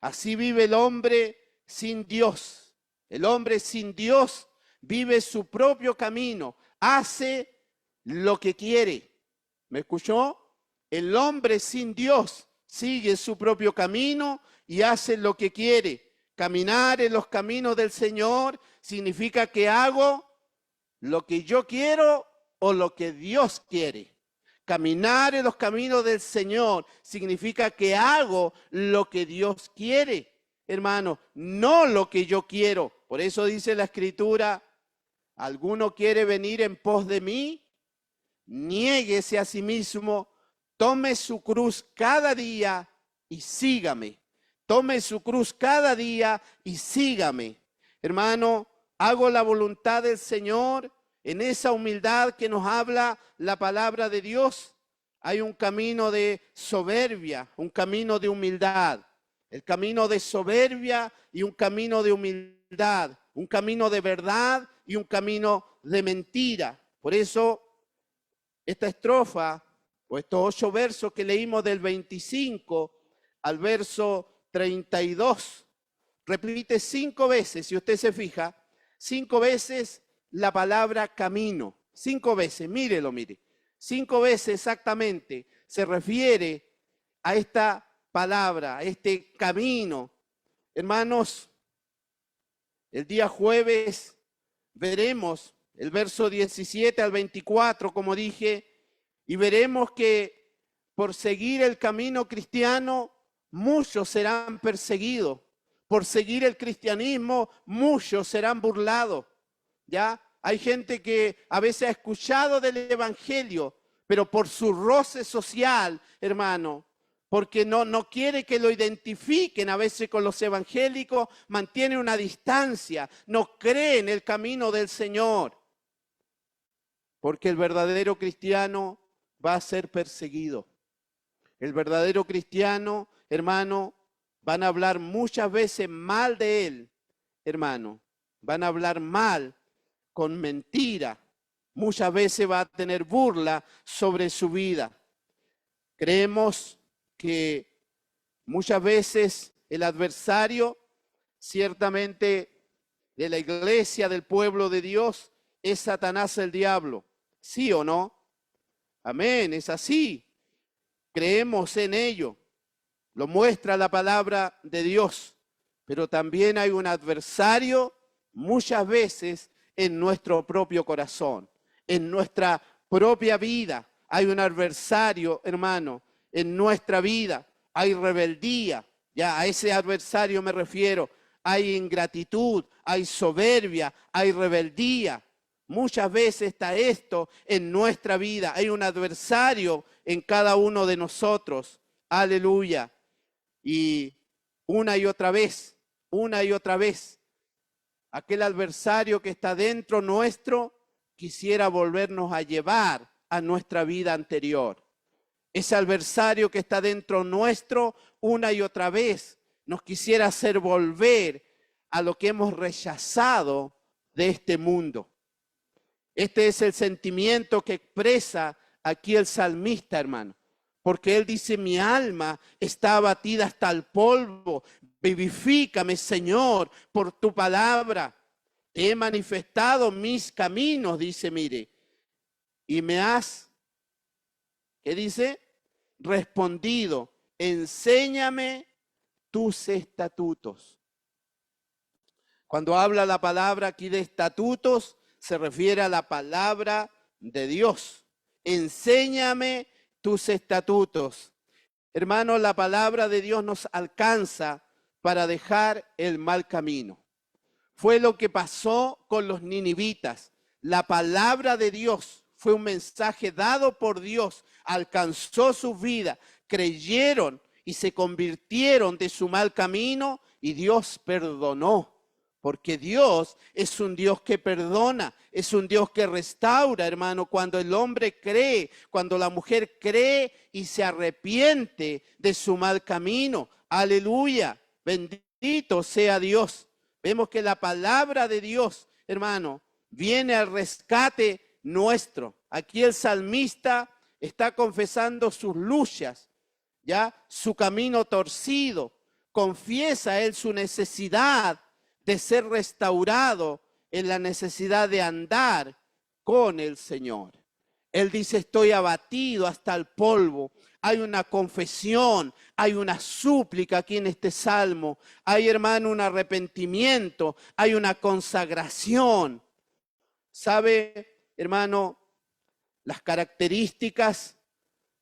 Así vive el hombre sin Dios. El hombre sin Dios vive su propio camino, hace lo que quiere. ¿Me escuchó? El hombre sin Dios sigue su propio camino y hace lo que quiere. Caminar en los caminos del Señor significa que hago lo que yo quiero o lo que Dios quiere. Caminar en los caminos del Señor significa que hago lo que Dios quiere, hermano, no lo que yo quiero. Por eso dice la Escritura, ¿alguno quiere venir en pos de mí? Niéguese a sí mismo, tome su cruz cada día y sígame. Tome su cruz cada día y sígame. Hermano, hago la voluntad del Señor. En esa humildad que nos habla la palabra de Dios, hay un camino de soberbia, un camino de humildad. El camino de soberbia y un camino de humildad. Un camino de verdad y un camino de mentira. Por eso, esta estrofa, o estos 8 versos que leímos del 25 al verso 32, repite 5 veces, si usted se fija, 5 veces la palabra camino, 5 veces, mírelo, mire, 5 veces exactamente se refiere a esta palabra, a este camino. Hermanos, el día jueves veremos el verso 17 al 24, como dije, y veremos que por seguir el camino cristiano, muchos serán perseguidos. Por seguir el cristianismo, muchos serán burlados. ¿Ya? Hay gente que a veces ha escuchado del evangelio, pero por su roce social, hermano, porque no quiere que lo identifiquen a veces con los evangélicos, mantiene una distancia, no cree en el camino del Señor. Porque el verdadero cristiano va a ser perseguido. El verdadero cristiano, hermano, van a hablar muchas veces mal de él, hermano. Van a hablar mal, con mentira. Muchas veces va a tener burla sobre su vida. Creemos que muchas veces el adversario, ciertamente de la iglesia, del pueblo de Dios, es Satanás el diablo. ¿Sí o no? Amén, es así. Creemos en ello. Lo muestra la palabra de Dios. Pero también hay un adversario muchas veces en nuestro propio corazón, en nuestra propia vida. Hay un adversario, hermano, en nuestra vida. Hay rebeldía. Ya a ese adversario me refiero. Hay ingratitud, hay soberbia, hay rebeldía. Muchas veces está esto en nuestra vida. Hay un adversario en cada uno de nosotros. Aleluya. Y una y otra vez, aquel adversario que está dentro nuestro quisiera volvernos a llevar a nuestra vida anterior. Ese adversario que está dentro nuestro, una y otra vez, nos quisiera hacer volver a lo que hemos rechazado de este mundo. Este es el sentimiento que expresa aquí el salmista, hermano. Porque él dice, mi alma está abatida hasta el polvo. Vivifícame, Señor, por tu palabra. Te he manifestado mis caminos, dice, mire. Y me has, ¿qué dice? Respondido, enséñame tus estatutos. Cuando habla la palabra aquí de estatutos, se refiere a la palabra de Dios. Enséñame tus estatutos. Hermano, la palabra de Dios nos alcanza para dejar el mal camino. Fue lo que pasó con los ninivitas. La palabra de Dios fue un mensaje dado por Dios, alcanzó su vida, creyeron y se convirtieron de su mal camino y Dios perdonó. Porque Dios es un Dios que perdona, es un Dios que restaura, hermano. Cuando el hombre cree, cuando la mujer cree y se arrepiente de su mal camino. Aleluya, bendito sea Dios. Vemos que la palabra de Dios, hermano, viene al rescate nuestro. Aquí el salmista está confesando sus luchas, ya su camino torcido. Confiesa él su necesidad de ser restaurado, en la necesidad de andar con el Señor. Él dice, estoy abatido hasta el polvo. Hay una confesión, hay una súplica aquí en este salmo. Hay, hermano, un arrepentimiento, hay una consagración. ¿Sabe, hermano, las características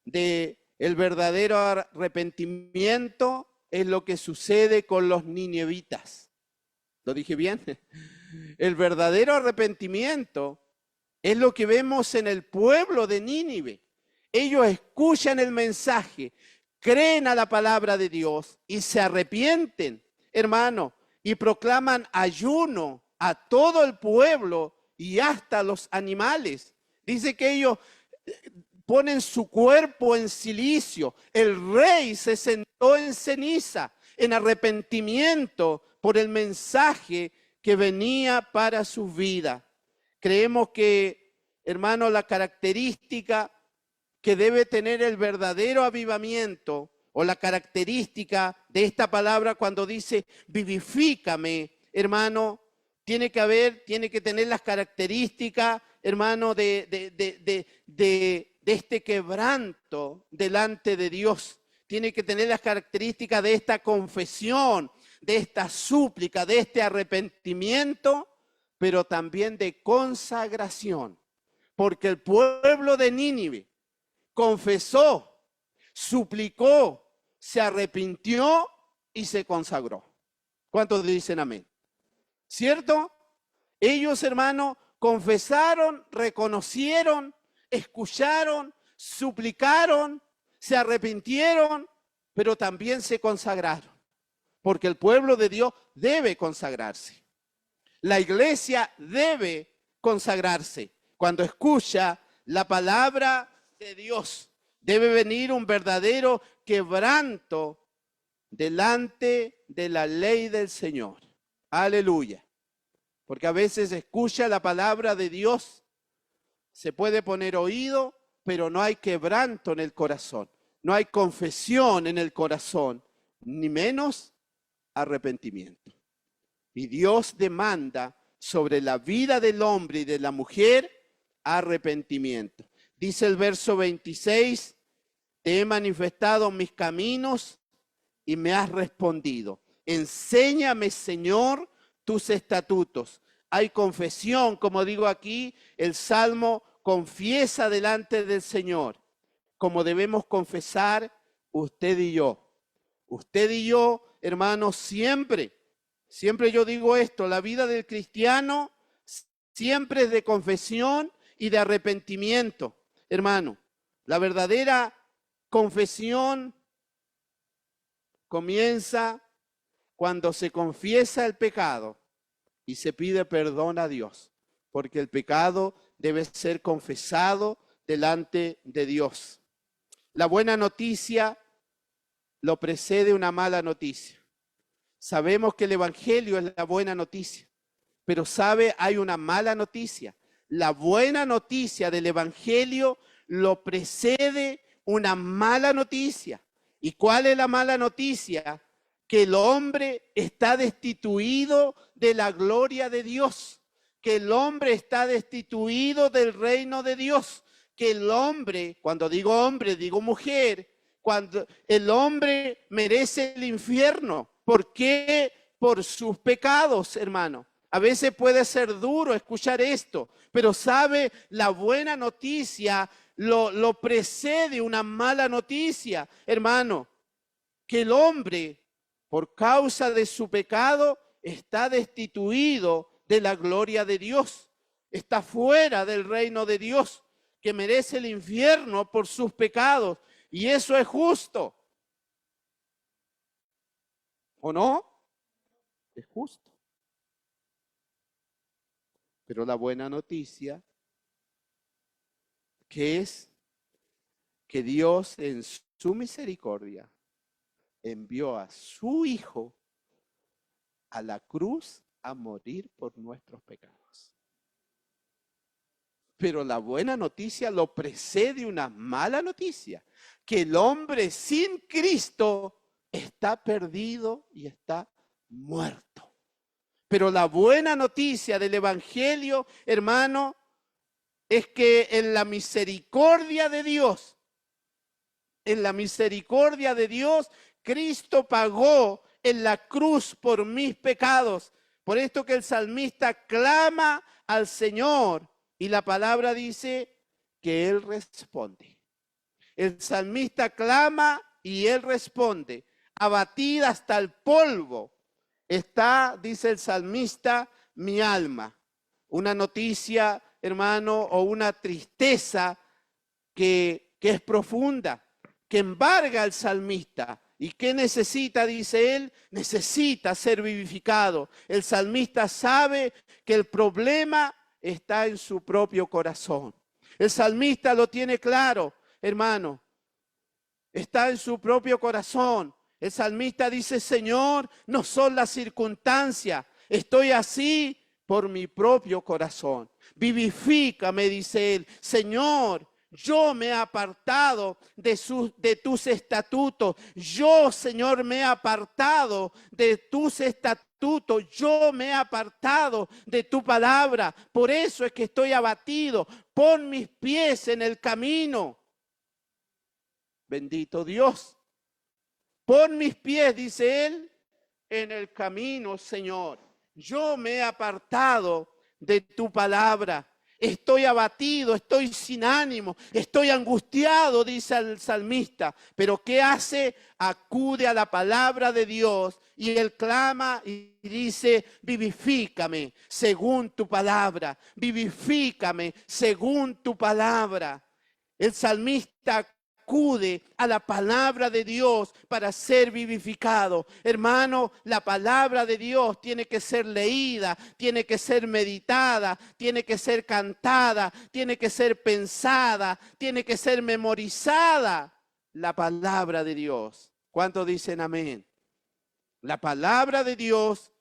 del verdadero arrepentimiento? Es lo que sucede con los ninivitas. ¿Lo dije bien? El verdadero arrepentimiento es lo que vemos en el pueblo de Nínive. Ellos escuchan el mensaje, creen a la palabra de Dios y se arrepienten, hermano, y proclaman ayuno a todo el pueblo y hasta a los animales. Dice que ellos ponen su cuerpo en silicio. El rey se sentó en ceniza, en arrepentimiento por el mensaje que venía para su vida. Creemos que, hermano, la característica que debe tener el verdadero avivamiento, o la característica de esta palabra cuando dice vivifícame, hermano, tiene que tener las características, hermano, de este quebranto delante de Dios. Tiene que tener las características de esta confesión, de esta súplica, de este arrepentimiento, pero también de consagración. Porque el pueblo de Nínive confesó, suplicó, se arrepintió y se consagró. ¿Cuántos dicen amén? ¿Cierto? Ellos, hermanos, confesaron, reconocieron, escucharon, suplicaron, se arrepintieron, pero también se consagraron. Porque el pueblo de Dios debe consagrarse. La iglesia debe consagrarse. Cuando escucha la palabra de Dios, debe venir un verdadero quebranto delante de la ley del Señor. Aleluya. Porque a veces escucha la palabra de Dios, se puede poner oído, pero no hay quebranto en el corazón. No hay confesión en el corazón, ni menos arrepentimiento. Y Dios demanda sobre la vida del hombre y de la mujer arrepentimiento. Dice el verso 26, te he manifestado mis caminos y me has respondido. Enséñame, Señor, tus estatutos. Hay confesión, como digo aquí, el Salmo confiesa delante del Señor, como debemos confesar usted y yo. Usted y yo, hermanos, siempre yo digo esto, la vida del cristiano siempre es de confesión y de arrepentimiento. Hermano, la verdadera confesión comienza cuando se confiesa el pecado y se pide perdón a Dios, porque el pecado debe ser confesado delante de Dios. La buena noticia lo precede una mala noticia. Sabemos que el evangelio es la buena noticia, pero sabe, hay una mala noticia. La buena noticia del evangelio lo precede una mala noticia. ¿Y cuál es la mala noticia? Que el hombre está destituido de la gloria de Dios, que el hombre está destituido del reino de Dios, que el hombre, cuando digo hombre, digo mujer, cuando el hombre merece el infierno. ¿Por qué? por sus pecados, hermano. A veces puede ser duro escuchar esto, pero sabe, la buena noticia lo precede una mala noticia, hermano, que el hombre, por causa de su pecado, está destituido de la gloria de Dios, está fuera del reino de Dios, que merece el infierno por sus pecados, y eso es justo. ¿O no? Es justo. Pero la buena noticia que es que Dios en su misericordia envió a su Hijo a la cruz a morir por nuestros pecados. Pero la buena noticia lo precede una mala noticia, que el hombre sin Cristo está perdido y está muerto. Pero la buena noticia del Evangelio, hermano, es que en la misericordia de Dios, Cristo pagó en la cruz por mis pecados. Por esto que el salmista clama al Señor y la palabra dice que Él responde. El salmista clama y Él responde. Abatida hasta el polvo está, dice el salmista, mi alma. Una noticia, hermano, o una tristeza que es profunda, que embarga al salmista. ¿Y qué necesita? Dice él, necesita ser vivificado. El salmista sabe que el problema está en su propio corazón. El salmista lo tiene claro, hermano. Está en su propio corazón. El salmista dice, Señor, no son las circunstancias, estoy así por mi propio corazón. Vivifícame, dice él. Señor, yo me he apartado de tus estatutos. Yo, Señor, me he apartado de tus estatutos. Yo me he apartado de tu palabra. Por eso es que estoy abatido. Pon mis pies en el camino. Bendito Dios. Pon mis pies, dice él, en el camino, Señor. Yo me he apartado de tu palabra. Estoy abatido, estoy sin ánimo, estoy angustiado, dice el salmista. Pero ¿qué hace? Acude a la palabra de Dios y él clama y dice, vivifícame según tu palabra, vivifícame según tu palabra. El salmista acude a la palabra de Dios para ser vivificado. Hermano, la palabra de Dios tiene que ser leída, tiene que ser meditada, tiene que ser cantada, tiene que ser pensada, tiene que ser memorizada. La palabra de Dios. ¿Cuántos dicen amén? La palabra de Dios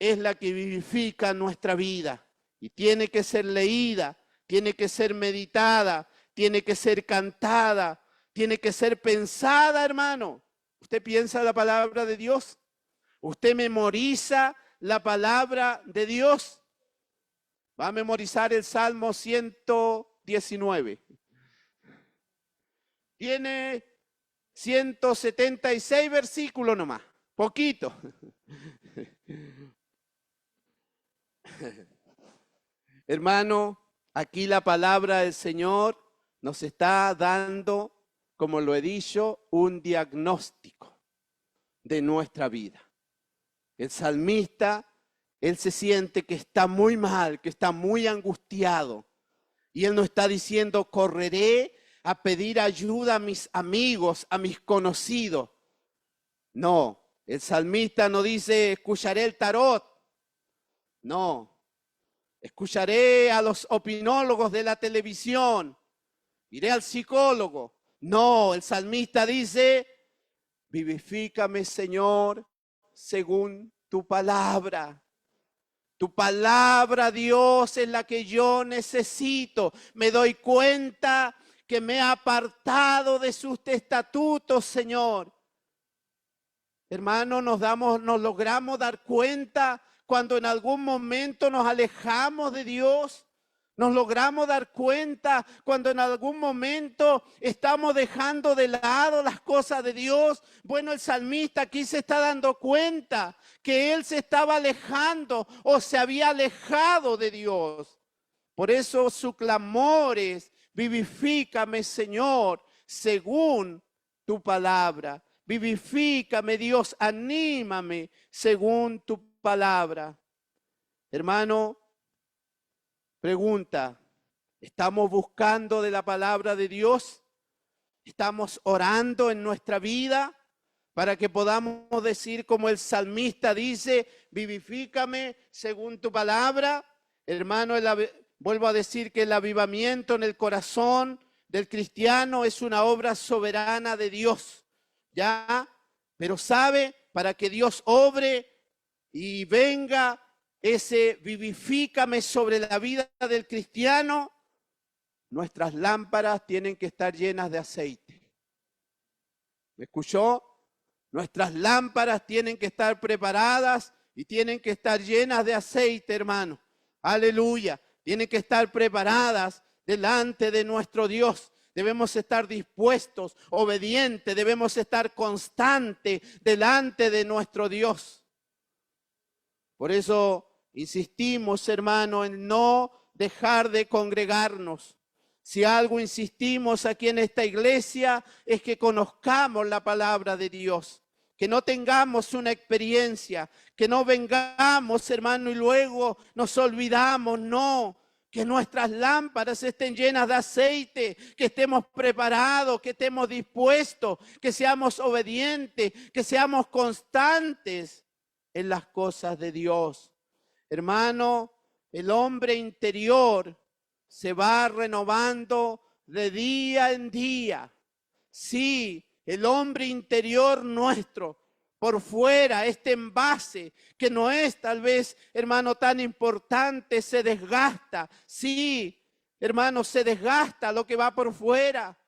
es la que vivifica nuestra vida y tiene que ser leída, tiene que ser meditada, tiene que ser cantada, tiene que ser pensada, hermano. ¿Usted piensa la palabra de Dios? ¿Usted memoriza la palabra de Dios? Va a memorizar el Salmo 119. Tiene 176 versículos nomás, poquito. Hermano, aquí la palabra del Señor nos está dando, como lo he dicho, un diagnóstico de nuestra vida. El salmista, él se siente que está muy mal, que está muy angustiado. Y él no está diciendo, correré a pedir ayuda a mis amigos, a mis conocidos. No, el salmista no dice, escucharé el tarot. No, escucharé a los opinólogos de la televisión. Iré al psicólogo. No, el salmista dice, vivifícame, Señor, según tu palabra. Tu palabra, Dios, es la que yo necesito. Me doy cuenta que me he apartado de sus estatutos, Señor. Hermano, nos logramos dar cuenta cuando en algún momento nos alejamos de Dios. Nos logramos dar cuenta cuando en algún momento estamos dejando de lado las cosas de Dios. Bueno, el salmista aquí se está dando cuenta que él se estaba alejando o se había alejado de Dios. Por eso su clamor es: vivifícame, Señor, según tu palabra. Vivifícame, Dios, anímame según tu palabra. Hermano, pregunta: ¿estamos buscando de la palabra de Dios? ¿Estamos orando en nuestra vida para que podamos decir como el salmista dice: vivifícame según tu palabra? Hermano, vuelvo a decir que el avivamiento en el corazón del cristiano es una obra soberana de Dios, ¿ya? Pero sabe, para que Dios obre y venga ese vivifícame sobre la vida del cristiano, nuestras lámparas tienen que estar llenas de aceite. ¿Me escuchó? Nuestras lámparas tienen que estar preparadas y tienen que estar llenas de aceite, hermano. Aleluya. Tienen que estar preparadas delante de nuestro Dios. Debemos estar dispuestos, obedientes, debemos estar constantes delante de nuestro Dios. Por eso insistimos, hermano, en no dejar de congregarnos. Si algo insistimos aquí en esta iglesia es que conozcamos la palabra de Dios, que no tengamos una experiencia, que no vengamos, hermano, y luego nos olvidamos, no. Que nuestras lámparas estén llenas de aceite, que estemos preparados, que estemos dispuestos, que seamos obedientes, que seamos constantes en las cosas de Dios. Hermano, el hombre interior se va renovando de día en día. Sí, el hombre interior nuestro, por fuera, este envase, que no es tal vez, hermano, tan importante, se desgasta. Sí, hermano, se desgasta lo que va por fuera.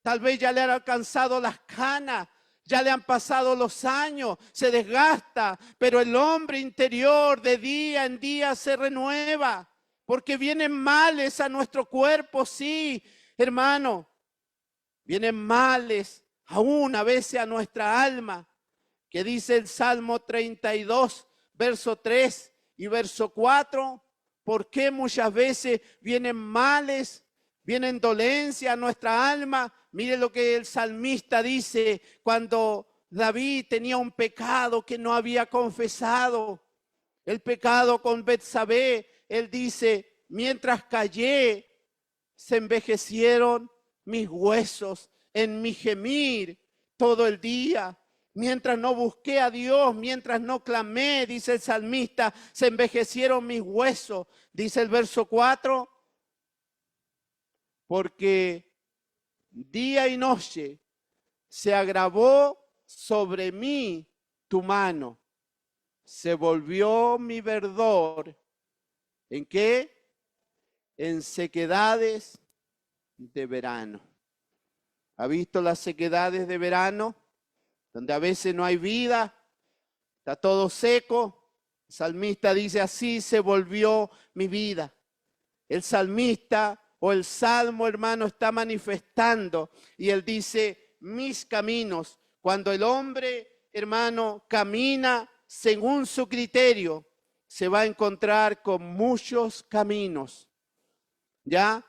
Tal vez ya le han alcanzado las canas, ya le han pasado los años, se desgasta, pero el hombre interior de día en día se renueva, porque vienen males a nuestro cuerpo, sí, hermano, vienen males aún a veces a nuestra alma, que dice el Salmo 32, verso 3 y verso 4, ¿por qué muchas veces vienen males, vienen dolencias a nuestra alma? Mire lo que el salmista dice cuando David tenía un pecado que no había confesado. El pecado con Betsabé, él dice: mientras callé, se envejecieron mis huesos en mi gemir todo el día. Mientras no busqué a Dios, mientras no clamé, dice el salmista, se envejecieron mis huesos. Dice el verso 4, porque día y noche se agravó sobre mí tu mano. Se volvió mi verdor. ¿En qué? En sequedades de verano. ¿Ha visto las sequedades de verano? Donde a veces no hay vida, está todo seco. El salmista dice: así se volvió mi vida. El salmista o el salmo, hermano, está manifestando y él dice: mis caminos. Cuando el hombre, hermano, camina según su criterio, se va a encontrar con muchos caminos, ¿ya?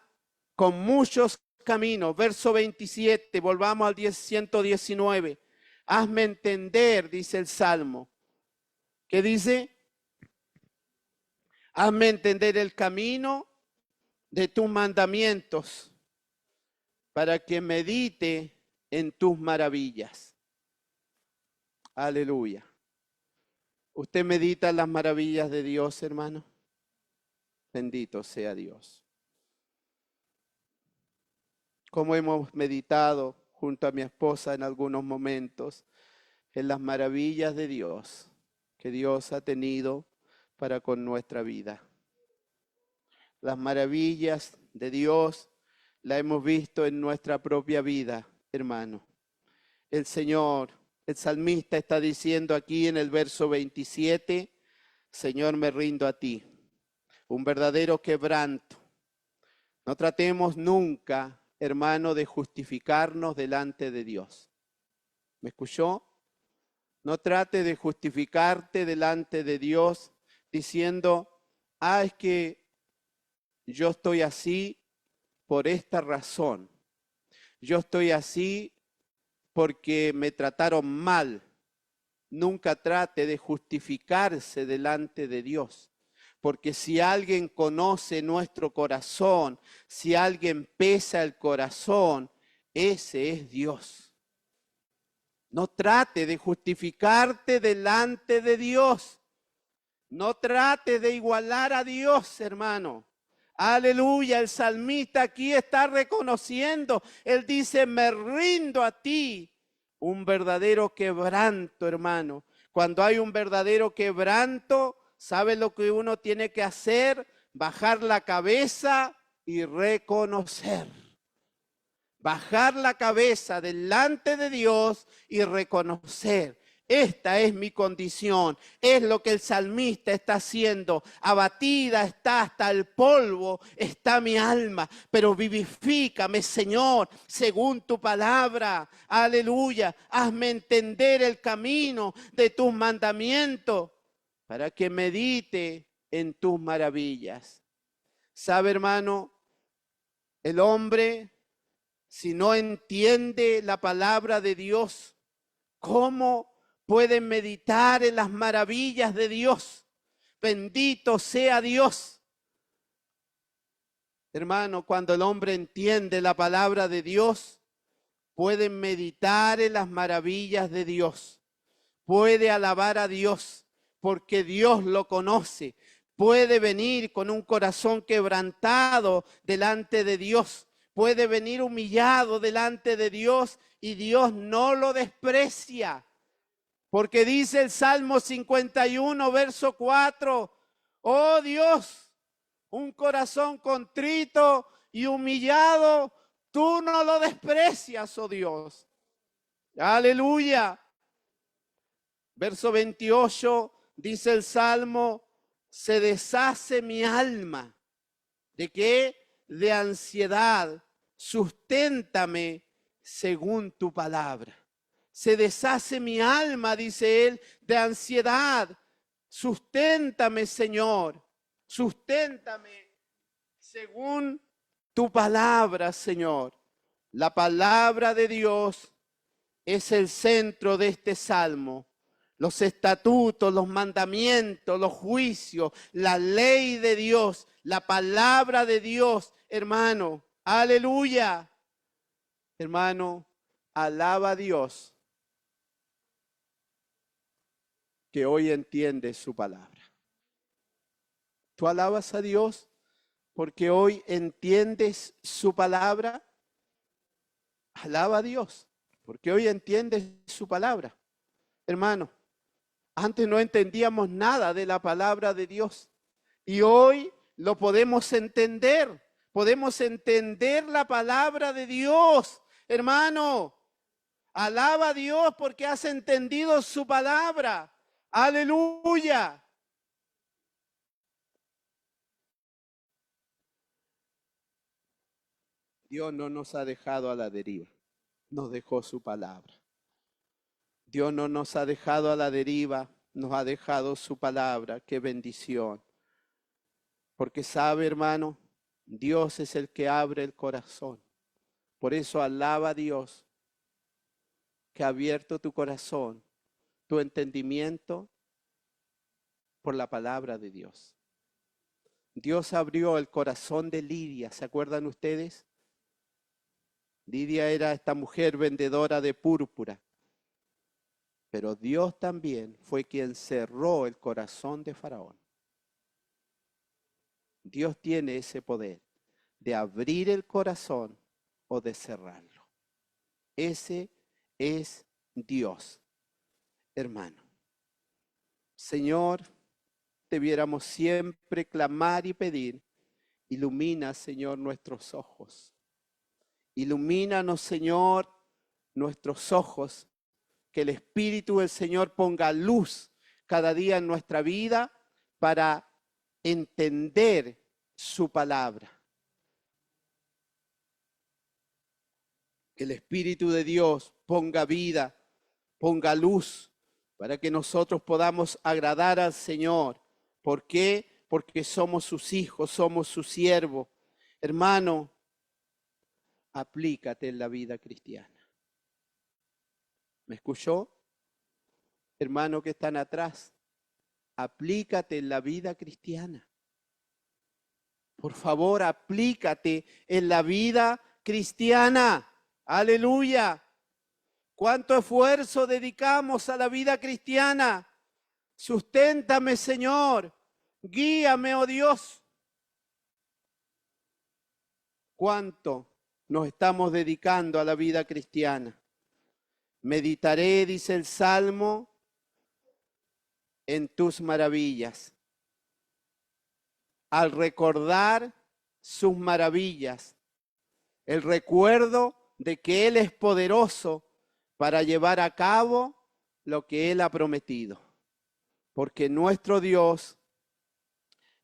Con muchos caminos. Verso 27, volvamos al 119. Hazme entender, dice el Salmo. ¿Qué dice? Hazme entender el camino de tus mandamientos, para que medite en tus maravillas. Aleluya. ¿Usted medita en las maravillas de Dios, hermano? Bendito sea Dios. Como hemos meditado junto a mi esposa en algunos momentos en las maravillas de Dios que Dios ha tenido para con nuestra vida. Las maravillas de Dios las hemos visto en nuestra propia vida, hermano. El Señor, el salmista está diciendo aquí en el verso 27, Señor, me rindo a ti. Un verdadero quebranto. No tratemos nunca, hermano, de justificarnos delante de Dios. ¿Me escuchó? No trate de justificarte delante de Dios diciendo, es que yo estoy así por esta razón. Yo estoy así porque me trataron mal. Nunca trate de justificarse delante de Dios. Porque si alguien conoce nuestro corazón, si alguien pesa el corazón, ese es Dios. No trate de justificarte delante de Dios. No trate de igualar a Dios, hermano. Aleluya, el salmista aquí está reconociendo. Él dice, me rindo a ti. Un verdadero quebranto, hermano. Cuando hay un verdadero quebranto, ¿sabe lo que uno tiene que hacer? Bajar la cabeza y reconocer. Bajar la cabeza delante de Dios y reconocer. Esta es mi condición, es lo que el salmista está haciendo. Abatida está hasta el polvo, está mi alma, pero vivifícame, Señor, según tu palabra. Aleluya, hazme entender el camino de tus mandamientos para que medite en tus maravillas. ¿Sabe, hermano? El hombre, si no entiende la palabra de Dios, ¿cómo pueden meditar en las maravillas de Dios? Bendito sea Dios. Hermano, cuando el hombre entiende la palabra de Dios, puede meditar en las maravillas de Dios. Puede alabar a Dios porque Dios lo conoce. Puede venir con un corazón quebrantado delante de Dios. Puede venir humillado delante de Dios y Dios no lo desprecia. Porque dice el Salmo 51, verso 4, oh Dios, un corazón contrito y humillado, tú no lo desprecias, oh Dios. Aleluya. Verso 28, dice el Salmo, se deshace mi alma. ¿De qué? De ansiedad. Susténtame según tu palabra. Se deshace mi alma, dice él, de ansiedad. Susténtame, Señor. Susténtame según tu palabra, Señor. La palabra de Dios es el centro de este salmo. Los estatutos, los mandamientos, los juicios, la ley de Dios, la palabra de Dios, hermano. Aleluya. Hermano, alaba a Dios que hoy entiende su palabra. ¿Tú alabas a Dios porque hoy entiendes su palabra? Alaba a Dios porque hoy entiendes su palabra. Hermano, antes no entendíamos nada de la palabra de Dios y hoy lo podemos entender. Podemos entender la palabra de Dios. Hermano, alaba a Dios porque has entendido su palabra. Aleluya. Dios no nos ha dejado a la deriva, nos dejó su palabra. Dios no nos ha dejado a la deriva, nos ha dejado su palabra. Qué bendición. Porque sabe, hermano, Dios es el que abre el corazón. Por eso alaba a Dios que ha abierto tu corazón, tu entendimiento por la palabra de Dios. Dios abrió el corazón de Lidia, ¿se acuerdan ustedes? Lidia era esta mujer vendedora de púrpura. Pero Dios también fue quien cerró el corazón de Faraón. Dios tiene ese poder de abrir el corazón o de cerrarlo. Ese es Dios, hermano. Señor, debiéramos siempre clamar y pedir, ilumina, Señor, nuestros ojos. Ilumínanos, Señor, nuestros ojos, que el Espíritu del Señor ponga luz cada día en nuestra vida para entender su palabra. Que el Espíritu de Dios ponga vida, ponga luz, para que nosotros podamos agradar al Señor. ¿Por qué? Porque somos sus hijos, somos sus siervos. Hermano, aplícate en la vida cristiana. ¿Me escuchó? Hermano que están atrás, aplícate en la vida cristiana. Por favor, aplícate en la vida cristiana. Aleluya. ¿Cuánto esfuerzo dedicamos a la vida cristiana? Susténtame, Señor. Guíame, oh Dios. ¿Cuánto nos estamos dedicando a la vida cristiana? Meditaré, dice el Salmo, en tus maravillas. Al recordar sus maravillas, el recuerdo de que Él es poderoso para llevar a cabo lo que Él ha prometido. Porque nuestro Dios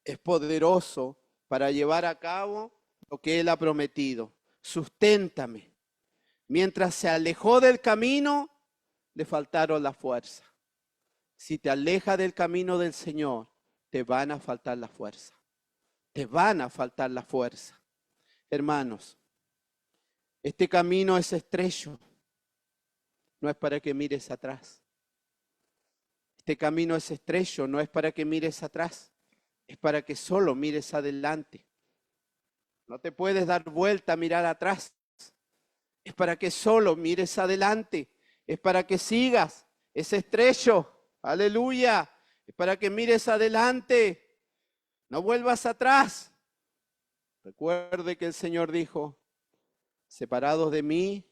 es poderoso para llevar a cabo lo que Él ha prometido. Susténtame. Mientras se alejó del camino, le faltaron la fuerza. Si te alejas del camino del Señor, te van a faltar la fuerza. Te van a faltar la fuerza. Hermanos, este camino es estrecho. No es para que mires atrás. Este camino es estrecho, no es para que mires atrás. Es para que solo mires adelante. No te puedes dar vuelta a mirar atrás. Es para que solo mires adelante. Es para que sigas. Es estrecho. Aleluya. Es para que mires adelante. No vuelvas atrás. Recuerde que el Señor dijo, separados de mí,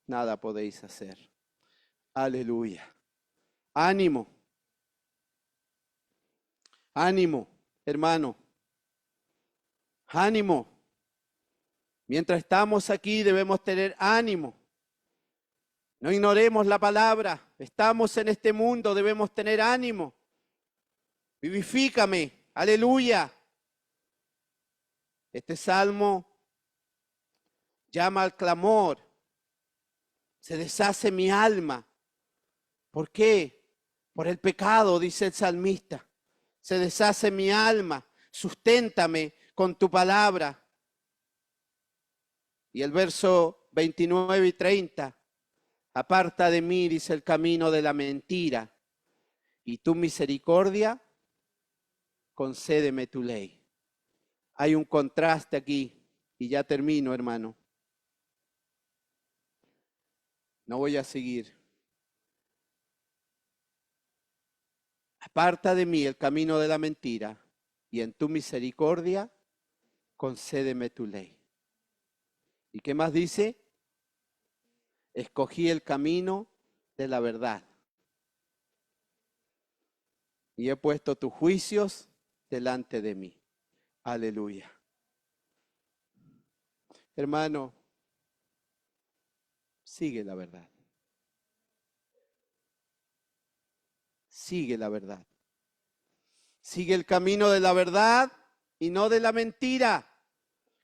nada podéis hacer. Aleluya. Ánimo. Ánimo, hermano. Ánimo. Mientras estamos aquí debemos tener ánimo. No ignoremos la palabra. Estamos en este mundo, debemos tener ánimo. Vivifícame. Aleluya. Este salmo llama al clamor. Se deshace mi alma. ¿Por qué? Por el pecado, dice el salmista. Se deshace mi alma. Susténtame con tu palabra. Y el verso 29 y 30. Aparta de mí, dice, el camino de la mentira. Y tu misericordia, concédeme tu ley. Hay un contraste aquí. Y ya termino, hermano. No voy a seguir. Aparta de mí el camino de la mentira. Y en tu misericordia, concédeme tu ley. ¿Y qué más dice? Escogí el camino de la verdad. Y he puesto tus juicios delante de mí. Aleluya. Hermano, sigue la verdad. Sigue la verdad. Sigue el camino de la verdad y no de la mentira.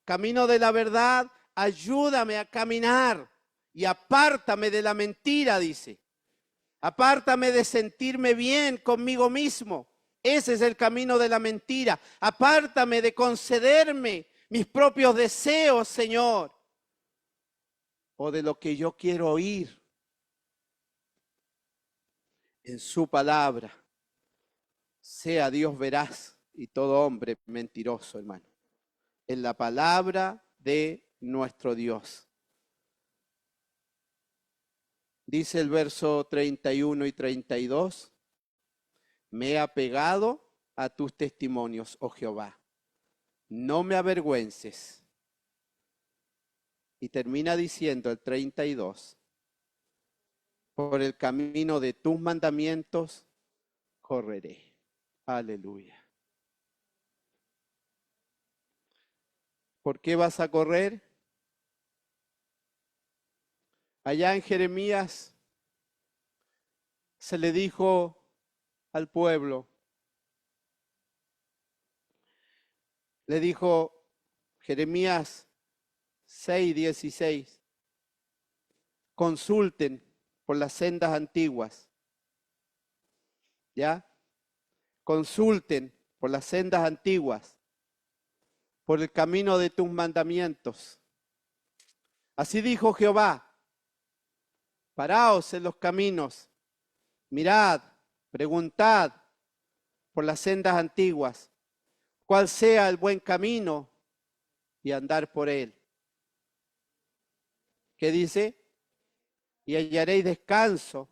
Camino de la verdad, ayúdame a caminar y apártame de la mentira, dice. Apártame de sentirme bien conmigo mismo. Ese es el camino de la mentira. Apártame de concederme mis propios deseos, Señor, o de lo que yo quiero oír en su palabra. Sea Dios veraz y todo hombre mentiroso, hermano. En la palabra de nuestro Dios. Dice el verso 31 y 32. Me he apegado a tus testimonios, oh Jehová. No me avergüences. Y termina diciendo el 32. Por el camino de tus mandamientos correré. Aleluya. ¿Por qué vas a correr? Allá en Jeremías se le dijo al pueblo, le dijo Jeremías 6:16, consulten por las sendas antiguas. ¿Ya? Consulten por las sendas antiguas, por el camino de tus mandamientos. Así dijo Jehová: paraos en los caminos, mirad, preguntad por las sendas antiguas, cuál sea el buen camino, y andar por él. ¿Qué dice? Y hallaréis descanso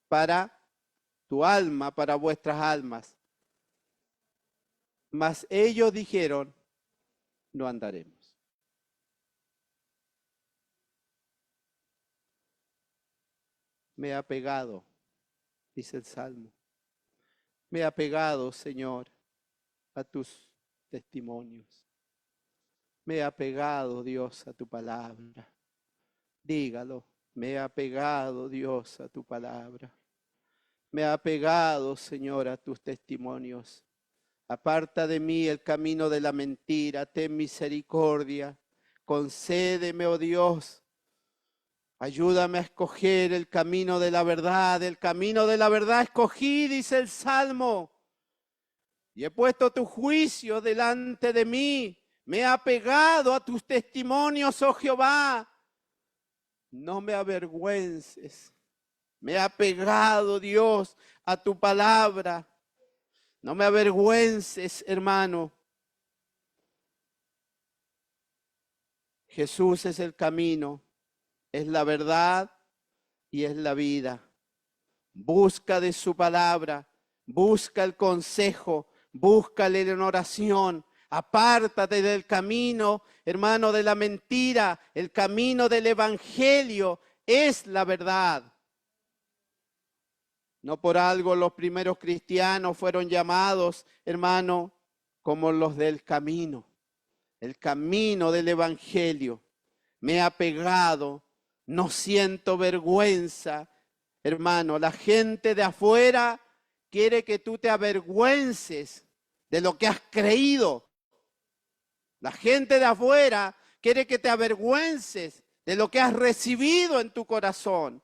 para tu alma, para vuestras almas. Mas ellos dijeron: no andaremos. Me ha pegado, dice el Salmo. Me ha pegado, Señor, a tus testimonios. Me ha pegado, Dios, a tu palabra. Dígalo. Me ha pegado, Dios, a tu palabra. Me ha pegado, Señor, a tus testimonios. Aparta de mí el camino de la mentira. Ten misericordia. Concédeme, oh Dios. Ayúdame a escoger el camino de la verdad. El camino de la verdad escogí, dice el Salmo. Y he puesto tu juicio delante de mí. Me he apegado a tus testimonios, oh Jehová. No me avergüences. Me he apegado, Dios, a tu palabra. No me avergüences, hermano. Jesús es el camino, es la verdad y es la vida. Busca de su palabra, busca el consejo, búscale en oración. Apártate del camino, hermano, de la mentira. El camino del evangelio es la verdad. No por algo los primeros cristianos fueron llamados, hermano, como los del camino. El camino del evangelio. Me he apegado, no siento vergüenza. Hermano, la gente de afuera quiere que tú te avergüences de lo que has creído. La gente de afuera quiere que te avergüences de lo que has recibido en tu corazón.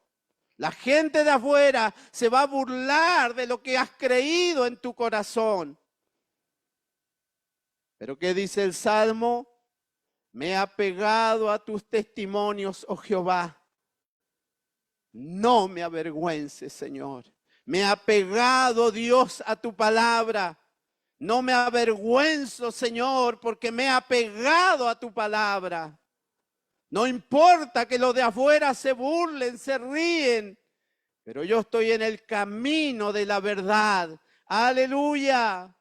La gente de afuera se va a burlar de lo que has creído en tu corazón. Pero ¿qué dice el Salmo? Me he apegado a tus testimonios, oh Jehová. No me avergüences, Señor. Me he apegado, Dios, a tu palabra. No me avergüenzo, Señor, porque me he apegado a tu palabra. No importa que los de afuera se burlen, se ríen, pero yo estoy en el camino de la verdad. Aleluya.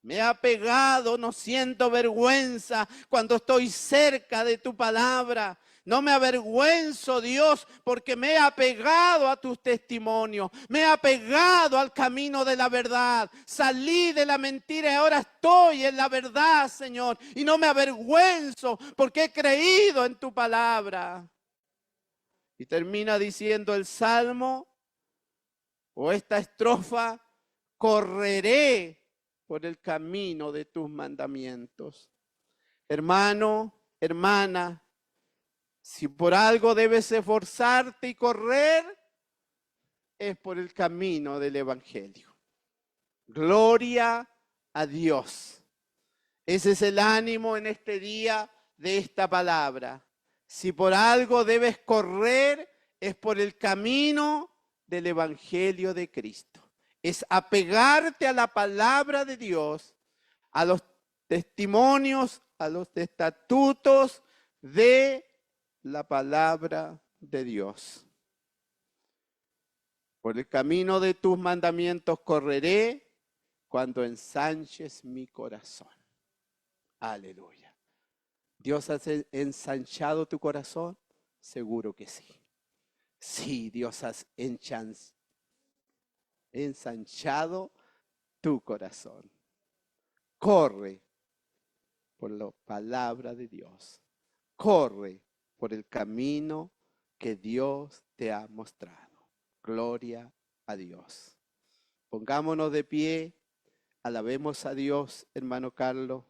Me he apegado, no siento vergüenza cuando estoy cerca de tu palabra. No me avergüenzo, Dios, porque me he apegado a tus testimonios. Me he apegado al camino de la verdad. Salí de la mentira y ahora estoy en la verdad, Señor. Y no me avergüenzo porque he creído en tu palabra. Y termina diciendo el Salmo, o esta estrofa: correré por el camino de tus mandamientos. Hermano, hermana, si por algo debes esforzarte y correr, es por el camino del evangelio. Gloria a Dios. Ese es el ánimo en este día de esta palabra. Si por algo debes correr, es por el camino del evangelio de Cristo. Es apegarte a la palabra de Dios, a los testimonios, a los estatutos de la palabra de Dios. Por el camino de tus mandamientos correré cuando ensanches mi corazón. Aleluya. ¿Dios ha ensanchado tu corazón? Seguro que sí. Sí, Dios ha ensanchado tu corazón. Corre por la palabra de Dios. Corre por el camino que Dios te ha mostrado. Gloria a Dios. Pongámonos de pie, alabemos a Dios, hermano Carlos.